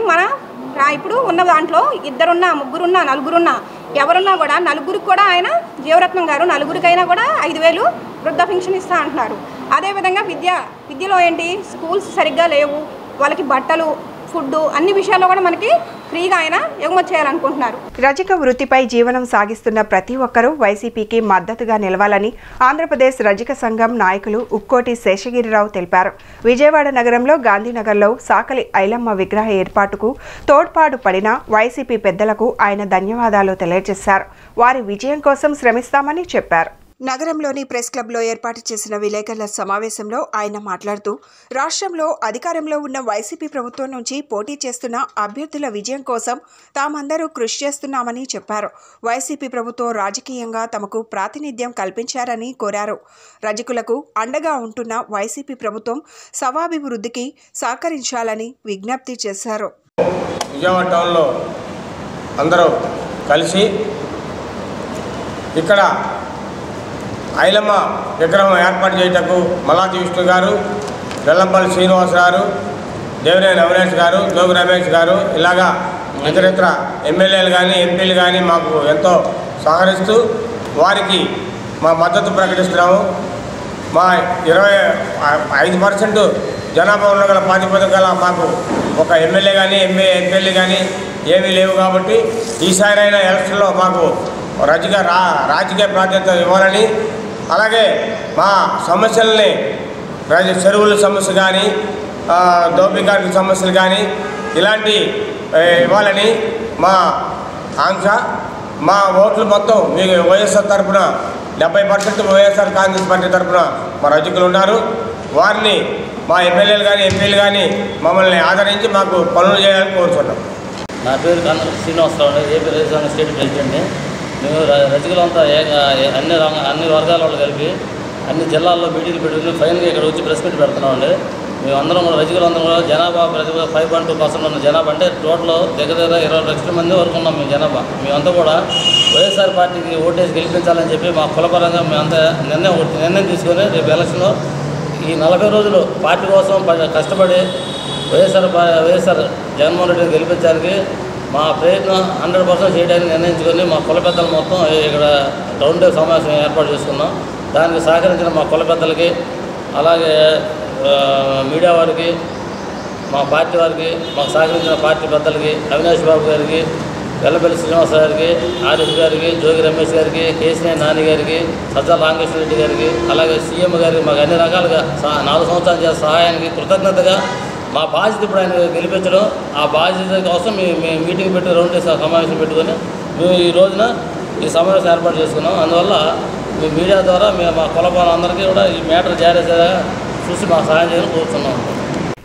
ఇప్పుడు ఉన్న దాంట్లో ఇద్దరున్నా, ముగ్గురున్నా, నలుగురున్నా, ఎవరున్నా కూడా నలుగురికి కూడా ఆయన జీవరత్నం గారు నలుగురికైనా కూడా 5,000 వృద్ధ పెన్షన్ ఇస్తా అంటున్నారు. అదేవిధంగా విద్యలో ఏంటి, స్కూల్స్ సరిగ్గా లేవు, వాళ్ళకి బట్టలు, ఫుడ్ అన్ని విషయాల్లో కూడా మనకి ఫ్రీగా ఆయన ఎగుమతి చేయాలనుకుంటున్నారు. రజక వృత్తిపై జీవనం సాగిస్తున్న ప్రతి ఒక్కరూ వైసీపీకి మద్దతుగా నిలవాలని ఆంధ్రప్రదేశ్ రజక సంఘం నాయకులు ఉక్కోటి శేషగిరిరావు తెలిపారు. విజయవాడ నగరంలో గాంధీనగర్లో సాకలి ఐలమ్మ విగ్రహ ఏర్పాటుకు తోడ్పాటు పడిన వైసీపీ పెద్దలకు ఆయన ధన్యవాదాలు తెలియజేశారు. వారి విజయం కోసం శ్రమిస్తామని చెప్పారు. నగరంలోని ప్రెస్ క్లబ్లో ఏర్పాటు చేసిన విలేకరుల సమావేశంలో ఆయన మాట్లాడుతూ రాష్ట్రంలో అధికారంలో ఉన్న వైసీపీ ప్రభుత్వం నుంచి పోటీ చేస్తున్న అభ్యర్థుల విజయం కోసం తామందరూ కృషి చేస్తున్నామని చెప్పారు. వైసీపీ ప్రభుత్వం రాజకీయంగా తమకు ప్రాతినిధ్యం కల్పించారని కోరారు. రజకులకు అండగా ఉంటున్న వైసీపీ ప్రభుత్వం సవాభివృద్ధికి సహకరించాలని విజ్ఞప్తి చేశారు. విజయవాడ టౌన్లో అందరూ కలిసి ఇక్కడ ఐలమ్మ విగ్రహం ఏర్పాటు చేయటకు మల్లాది విష్ణు గారు, వెల్లంపల్లి శ్రీనివాస్ గారు, దేవినేని అవినాష్ గారు, జోగి రమేష్ గారు, ఇలాగా ఇతరితర ఎమ్మెల్యేలు కానీ ఎంపీలు కానీ మాకు ఎంతో సహకరిస్తూ వారికి మా మద్దతు ప్రకటిస్తున్నాము. మా 25% జనాభా ఉన్న గల ప్రాతిపదిక గల మాకు ఒక ఎమ్మెల్యే కానీ ఎంపీలు కానీ ఏమీ లేవు కాబట్టి ఈసారైనా ఎలక్షన్లో మాకు రాజకీయ ప్రాధాన్యత ఇవ్వాలని, అలాగే మా సమస్యల్ని చెరువుల సమస్య కానీ దోపిడీ సమస్యలు కానీ ఇలాంటి ఇవ్వాలని మా ఆంక్ష. మా ఓట్లు మొత్తం మీకు వైఎస్ఆర్ తరఫున 70% వైఎస్ఆర్ కాంగ్రెస్ పార్టీ తరఫున మా రజకులు ఉన్నారు. వారిని మా ఎమ్మెల్యేలు కానీ ఎంపీలు కానీ మమ్మల్ని ఆదరించి మాకు పనులు చేయాలని కోరుతున్నాం. నా పేరు శ్రీనివాసరావు, ఏపీ రజక స్టేట్ ప్రెసిడెంట్ని. మేము రజకులంతా అన్ని వర్గాల వాళ్ళు కలిపి అన్ని జిల్లాల్లో మీటింగ్లు పెట్టుకుని ఫైనల్గా ఇక్కడ వచ్చి ప్రెస్ మీట్ పెడుతున్నామండి. మేమందరం కూడా రజకులందరం కూడా జనాభా ప్రతి 5.2% ఉన్న జనాభా అంటే టోటల్ దగ్గర 20 లక్షల మంది వరకు ఉన్నాం మేము జనాభా. మేమంతా కూడా వైఎస్ఆర్ పార్టీకి ఓటేసి గెలిపించాలని చెప్పి మా కులపరంగా మేమంతా నిర్ణయం తీసుకొని రేపు ఎలక్షన్లో ఈ 40 రోజులు పార్టీ కోసం కష్టపడి వైఎస్ఆర్ జగన్మోహన్ రెడ్డిని గెలిపించడానికి మా ప్రయత్నం 100% చేయడానికి నిర్ణయించుకొని మా కుల పెద్దలు మొత్తం ఇక్కడ రౌండ్ డే సమావేశం ఏర్పాటు చేసుకున్నాం. దానికి సహకరించిన మా కుల పెద్దలకి, అలాగే మీడియా వారికి, మా పార్టీ వారికి, మాకు సహకరించిన పార్టీ పెద్దలకి, అవినాష్ బాబు గారికి, వెల్లంపల్లి శ్రీనివాస గారికి, ఆరిఫ్ గారికి, జోగి రమేష్ గారికి, కేసీఆర్ నాని గారికి, సజ్జల రామకృష్ణ రెడ్డి గారికి, అలాగే సీఎం గారికి మాకు అన్ని రకాలుగా 4 సంవత్సరాలు చేసే సహాయానికి కృతజ్ఞతగా మా బాధ్యత ఇప్పుడు ఆయన గెలిపించడం, ఆ బాధ్యత కోసం మేము మీటింగ్ పెట్టి రౌండ్ సమావేశం పెట్టుకొని మేము ఈ రోజున ఈ సమావేశం ఏర్పాటు చేసుకున్నాం. అందువల్ల మీ మీడియా ద్వారా మేము మా కులపాలందరికీ కూడా ఈ మ్యాటర్ జాగ్రత్తగా చూసి మాకు సహాయం చేయని కోరుతున్నాం.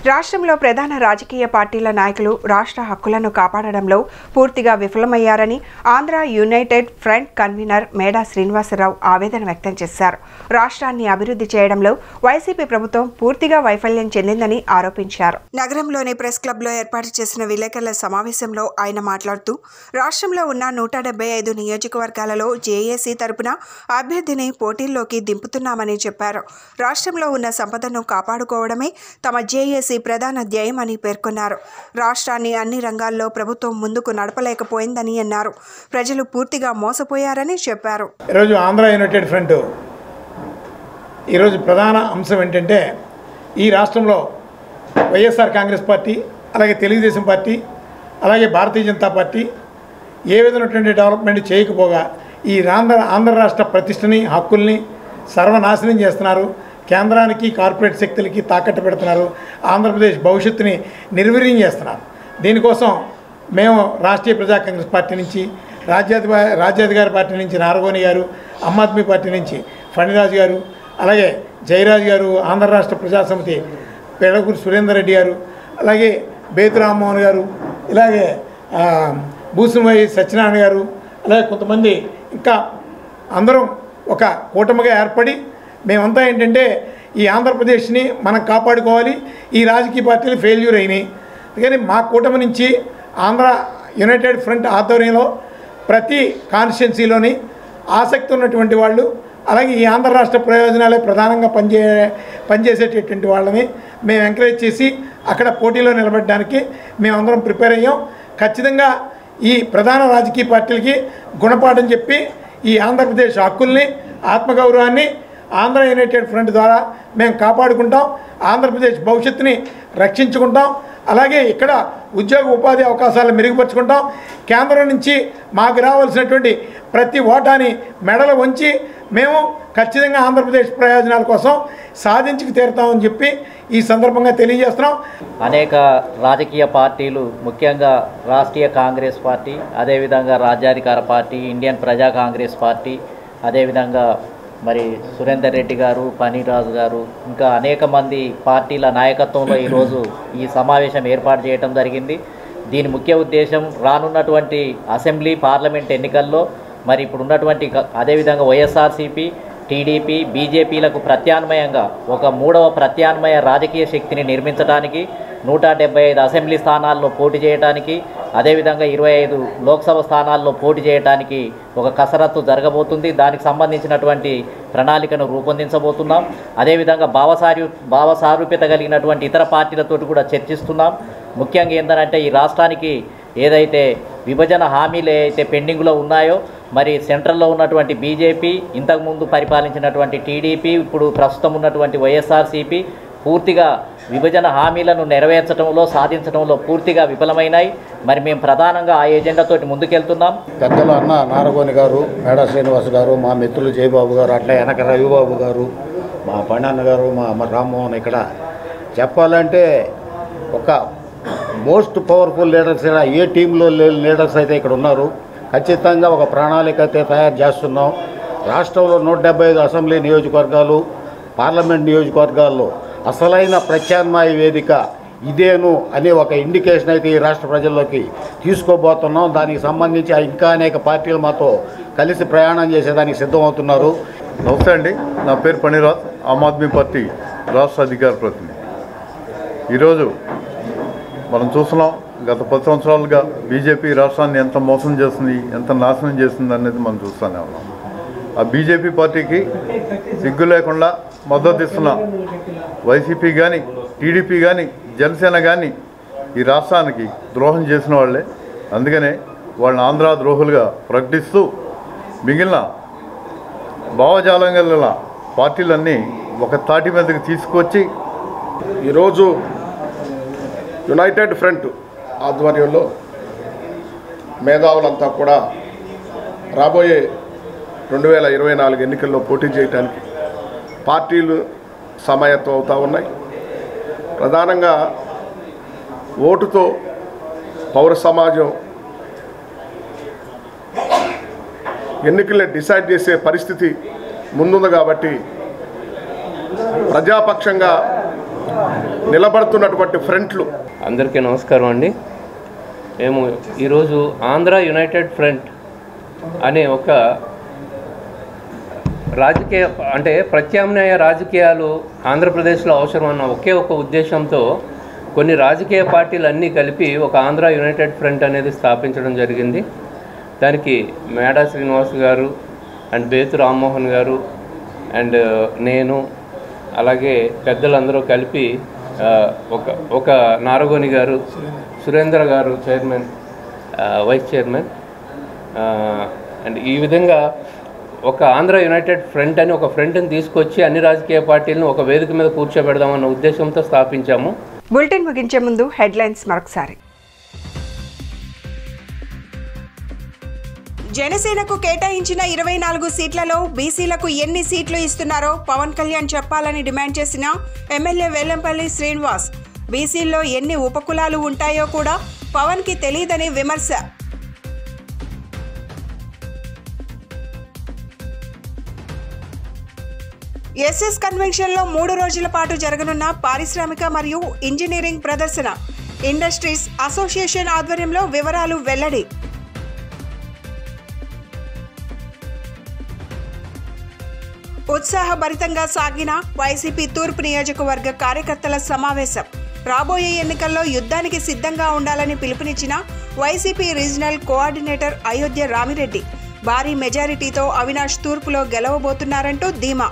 రాష్ట్రంలో ప్రధాన రాజకీయ పార్టీల నాయకులు రాష్ట్ర హక్కులను కాపాడడంలో పూర్తిగా విఫలమయ్యారని ఆంధ్ర యునైటెడ్ ఫ్రంట్ కన్వీనర్ మేడా శ్రీనివాసరావు ఆవేదన వ్యక్తం చేశారు. రాష్ట్రాన్ని అభివృద్ధి చేయడంలో వైసీపీ ప్రభుత్వం పూర్తిగా వైఫల్యం చెందిందని ఆరోపించారు. నగరంలోని ప్రెస్ క్లబ్లో ఏర్పాటు చేసిన విలేకరుల సమావేశంలో ఆయన మాట్లాడుతూ రాష్ట్రంలో ఉన్న 175 నియోజకవర్గాలలో జేఏసీ తరపున అభ్యర్థిని పోటీల్లోకి దింపుతున్నామని చెప్పారు. రాష్ట్రంలో ఉన్న సంపదను కాపాడుకోవడమే తమ జేఏసీ ప్రధాన ధ్యేయమని పేర్కొన్నారు. రాష్ట్రాన్ని అన్ని రంగాల్లో ప్రభుత్వం ముందుకు నడపలేకపోయిందని అన్నారు. ప్రజలు పూర్తిగా మోసపోయారని చెప్పారు. ఈరోజు ఆంధ్ర యునైటెడ్ ఫ్రంట్ ఈరోజు ప్రధాన అంశం ఏంటంటే ఈ రాష్ట్రంలో వైఎస్ఆర్ కాంగ్రెస్ పార్టీ, అలాగే తెలుగుదేశం పార్టీ, అలాగే భారతీయ జనతా పార్టీ ఏ విధమైనటువంటి డెవలప్మెంట్ చేయకపోగా ఈ ఆంధ్ర రాష్ట్ర ప్రతిష్టని, హక్కుల్ని సర్వనాశనం చేస్తున్నారు. కేంద్రానికి, కార్పొరేట్ శక్తులకి తాకట్టు పెడుతున్నారు. ఆంధ్రప్రదేశ్ భవిష్యత్తుని నిర్వీర్యం చేస్తున్నారు. దీనికోసం మేము రాష్ట్రీయ ప్రజా కాంగ్రెస్ పార్టీ నుంచి, రాజ్యాధికార పార్టీ నుంచి నారగోని గారు, ఆమ్ ఆద్మీ పార్టీ నుంచి ఫణిరాజు గారు, అలాగే జయరాజు గారు, ఆంధ్ర రాష్ట్ర ప్రజాసమితి పెడకూరు సురేందర్ రెడ్డి గారు, అలాగే బేతు రామ్మోహన్ గారు, ఇలాగే భూసుమయ్య సత్యనారాయణ గారు, అలాగే కొంతమంది ఇంకా అందరం ఒక కూటమిగా ఏర్పడి మేమంతా ఏంటంటే ఈ ఆంధ్రప్రదేశ్ని మనం కాపాడుకోవాలి. ఈ రాజకీయ పార్టీలు ఫెయిల్యూర్ అయినాయి. అందుకని మా కూటమి నుంచి ఆంధ్ర యునైటెడ్ ఫ్రంట్ ఆధ్వర్యంలో ప్రతి కాన్స్టిట్యున్సీలోని ఆసక్తి ఉన్నటువంటి వాళ్ళు అలాగే ఈ ఆంధ్ర రాష్ట్ర ప్రయోజనాలే ప్రధానంగా పనిచేసేటటువంటి వాళ్ళని మేము ఎంకరేజ్ చేసి అక్కడ పోటీలో నిలబడడానికి మేమందరం ప్రిపేర్ అయ్యాం. ఖచ్చితంగా ఈ ప్రధాన రాజకీయ పార్టీలకి గుణపాఠం చెప్పి ఈ ఆంధ్రప్రదేశ్ హక్కుల్ని, ఆత్మగౌరవాన్ని ఆంధ్ర యునైటెడ్ ఫ్రంట్ ద్వారా మేము కాపాడుకుంటాం. ఆంధ్రప్రదేశ్ భవిష్యత్తుని రక్షించుకుంటాం. అలాగే ఇక్కడ ఉద్యోగ ఉపాధి అవకాశాలను మెరుగుపరుచుకుంటాం. కేంద్రం నుంచి మాకు రావాల్సినటువంటి ప్రతి ఓటాని మెడలు వంచి మేము ఖచ్చితంగా ఆంధ్రప్రదేశ్ ప్రయోజనాల కోసం సాధించుకు తీరుతామని చెప్పి ఈ సందర్భంగా తెలియజేస్తున్నాం. అనేక రాజకీయ పార్టీలు, ముఖ్యంగా రాష్ట్రీయ కాంగ్రెస్ పార్టీ, అదేవిధంగా రాజ్యాధికార పార్టీ, ఇండియన్ ప్రజా కాంగ్రెస్ పార్టీ, అదేవిధంగా మరి సురేందర్ రెడ్డి గారు, పన్నీరాజు గారు, ఇంకా అనేక మంది పార్టీల నాయకత్వంలో ఈరోజు ఈ సమావేశం ఏర్పాటు చేయడం జరిగింది. దీని ముఖ్య ఉద్దేశం రానున్నటువంటి అసెంబ్లీ, పార్లమెంట్ ఎన్నికల్లో మరి ఇప్పుడు ఉన్నటువంటి అదేవిధంగా వైఎస్ఆర్సీపీ, టీడీపీ, బీజేపీలకు ప్రత్యామ్నాయంగా ఒక మూడవ ప్రత్యామ్నాయ రాజకీయ శక్తిని నిర్మించడానికి, 175 అసెంబ్లీ స్థానాల్లో పోటీ చేయడానికి, అదేవిధంగా 25 లోక్సభ స్థానాల్లో పోటీ చేయడానికి ఒక కసరత్తు జరగబోతుంది. దానికి సంబంధించినటువంటి ప్రణాళికను రూపొందించబోతున్నాం. అదేవిధంగా భావసారూప్యత కలిగినటువంటి ఇతర పార్టీలతోటి కూడా చర్చిస్తున్నాం. ముఖ్యంగా ఏంటంటే ఈ రాష్ట్రానికి ఏదైతే విభజన హామీలు ఏదైతే పెండింగ్లో ఉన్నాయో, మరి సెంట్రల్లో ఉన్నటువంటి బీజేపీ, ఇంతకుముందు పరిపాలించినటువంటి టీడీపీ, ఇప్పుడు ప్రస్తుతం ఉన్నటువంటి వైఎస్ఆర్సీపీ పూర్తిగా విభజన హామీలను నెరవేర్చడంలో, సాధించడంలో పూర్తిగా విఫలమైనాయి. మరి మేము ప్రధానంగా ఆ ఎజెండాతోటి ముందుకెళ్తున్నాం. పెద్దలు అన్న నారగోని గారు, మేడా శ్రీనివాస్ గారు, మా మిత్రులు జయబాబు గారు, అట్లా వెనక రవిబాబు గారు, మా పండన్న గారు, మా రామ్మోహన్, ఇక్కడ చెప్పాలంటే ఒక మోస్ట్ పవర్ఫుల్ లీడర్స్, ఏ టీంలో లీడర్స్ అయితే ఇక్కడ ఉన్నారు. ఖచ్చితంగా ఒక ప్రణాళిక అయితే తయారు చేస్తున్నాం. రాష్ట్రంలో 175 అసెంబ్లీ నియోజకవర్గాలు, పార్లమెంట్ నియోజకవర్గాల్లో అసలైన ప్రత్యామ్నాయ వేదిక ఇదేను అనే ఒక ఇండికేషన్ అయితే ఈ రాష్ట్ర ప్రజల్లోకి తీసుకోబోతున్నాం. దానికి సంబంధించి ఇంకా అనేక పార్టీలు మాతో కలిసి ప్రయాణం చేసేదానికి సిద్ధమవుతున్నారు. నమస్తే అండి, నా పేరు పన్నీరాజ్, ఆమ్ ఆద్మీ పార్టీ రాష్ట్ర అధికార ప్రతినిధి. ఈరోజు మనం చూస్తున్నాం, గత 10 సంవత్సరాలుగా బీజేపీ రాష్ట్రాన్ని ఎంత మోసం చేస్తుంది, ఎంత నాశనం చేస్తుంది అనేది మనం చూస్తూనే ఉన్నాం. ఆ బీజేపీ పార్టీకి సిగ్గు లేకుండా మద్దతు ఇస్తున్న వైసీపీ కానీ, టీడీపీ కానీ, జనసేన కానీ ఈ రాష్ట్రానికి ద్రోహం చేసిన వాళ్ళే. అందుకనే వాళ్ళని ఆంధ్ర ద్రోహులుగా ప్రకటిస్తూ మిగిలిన భావజాలం గల పార్టీలన్నీ ఒక తాటి మీదకి తీసుకొచ్చి ఈరోజు యునైటెడ్ ఫ్రంట్ ఆధ్వర్యంలో మేధావులంతా కూడా రాబోయే 2024 ఎన్నికల్లో పోటీ చేయడానికి పార్టీలు సమాయత్తం అవుతూ ఉన్నాయి. ప్రధానంగా ఓటుతో పౌర సమాజం ఎన్నికల్ని డిసైడ్ చేసే పరిస్థితి ముందుంది కాబట్టి ప్రజాపక్షంగా నిలబడుతున్నటువంటి ఫ్రంట్లు. అందరికీ నమస్కారం అండి. మేము ఈరోజు ఆంధ్ర యునైటెడ్ ఫ్రంట్ అనే ఒక రాజకీయ అంటే ప్రత్యామ్నాయ రాజకీయాలు ఆంధ్రప్రదేశ్లో అవసరం అన్న ఒకే ఒక ఉద్దేశంతో కొన్ని రాజకీయ పార్టీలు అన్నీ కలిపి ఒక ఆంధ్ర యునైటెడ్ ఫ్రంట్ అనేది స్థాపించడం జరిగింది. దానికి మేడా శ్రీనివాస్ గారు అండ్ బేతు రామ్మోహన్ గారు అండ్ నేను, అలాగే పెద్దలందరూ కలిపి ఒక నారగోని గారు, సురేంద్ర గారు చైర్మన్, వైస్ చైర్మన్, అండ్ ఈ విధంగా ఒక ఆంధ్ర యునైటెడ్ ఫ్రంట్ అని ఒక ఫ్రంట్ని తీసుకొచ్చి అన్ని రాజకీయ పార్టీలను ఒక వేదిక మీద కూర్చోబెడదామన్న ఉద్దేశంతో స్థాపించాము. బులెటిన్ ముగించే ముందు హెడ్లైన్స్ మరొకసారి. జనసేనకు కేటాయించిన 24 సీట్లలో బీసీలకు ఎన్ని సీట్లు ఇస్తున్నారో పవన్ కళ్యాణ్ చెప్పాలని డిమాండ్ చేసిన ఎమ్మెల్యే వెల్లంపల్లి శ్రీనివాస్. బీసీల్లో ఎన్ని ఉపకులాలు ఉంటాయో కూడా పవన్కి తెలియదని విమర్శ. ఎస్ఎస్ కన్వెన్షన్లో 3 రోజుల పాటు జరగనున్న పారిశ్రామిక మరియు ఇంజనీరింగ్ ప్రదర్శన. ఇండస్ట్రీస్ అసోసియేషన్ ఆధ్వర్యంలో వివరాలు వెల్లడి. ఉత్సాహభరితంగా సాగిన వైసీపీ తూర్పు నియోజకవర్గ కార్యకర్తల సమావేశం. రాబోయే ఎన్నికల్లో యుద్ధానికి సిద్ధంగా ఉండాలని పిలుపునిచ్చిన వైసీపీ రీజనల్ కోఆర్డినేటర్ అయోధ్య రామిరెడ్డి. భారీ మెజారిటీతో అవినాష్ తూర్పులో గెలవబోతున్నారంటూ ధీమా.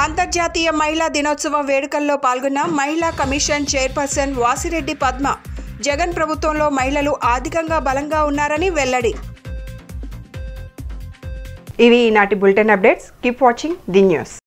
అంతర్జాతీయ మహిళా దినోత్సవం వేడుకల్లో పాల్గొన్న మహిళా కమిషన్ చైర్పర్సన్ వాసిరెడ్డి పద్మ జగన్ ప్రభుత్వంలో మహిళలు ఆర్థికంగా బలంగా ఉన్నారని వెల్లడి. ఇవి ఈనాటి bulletin updates. Keep watching the news.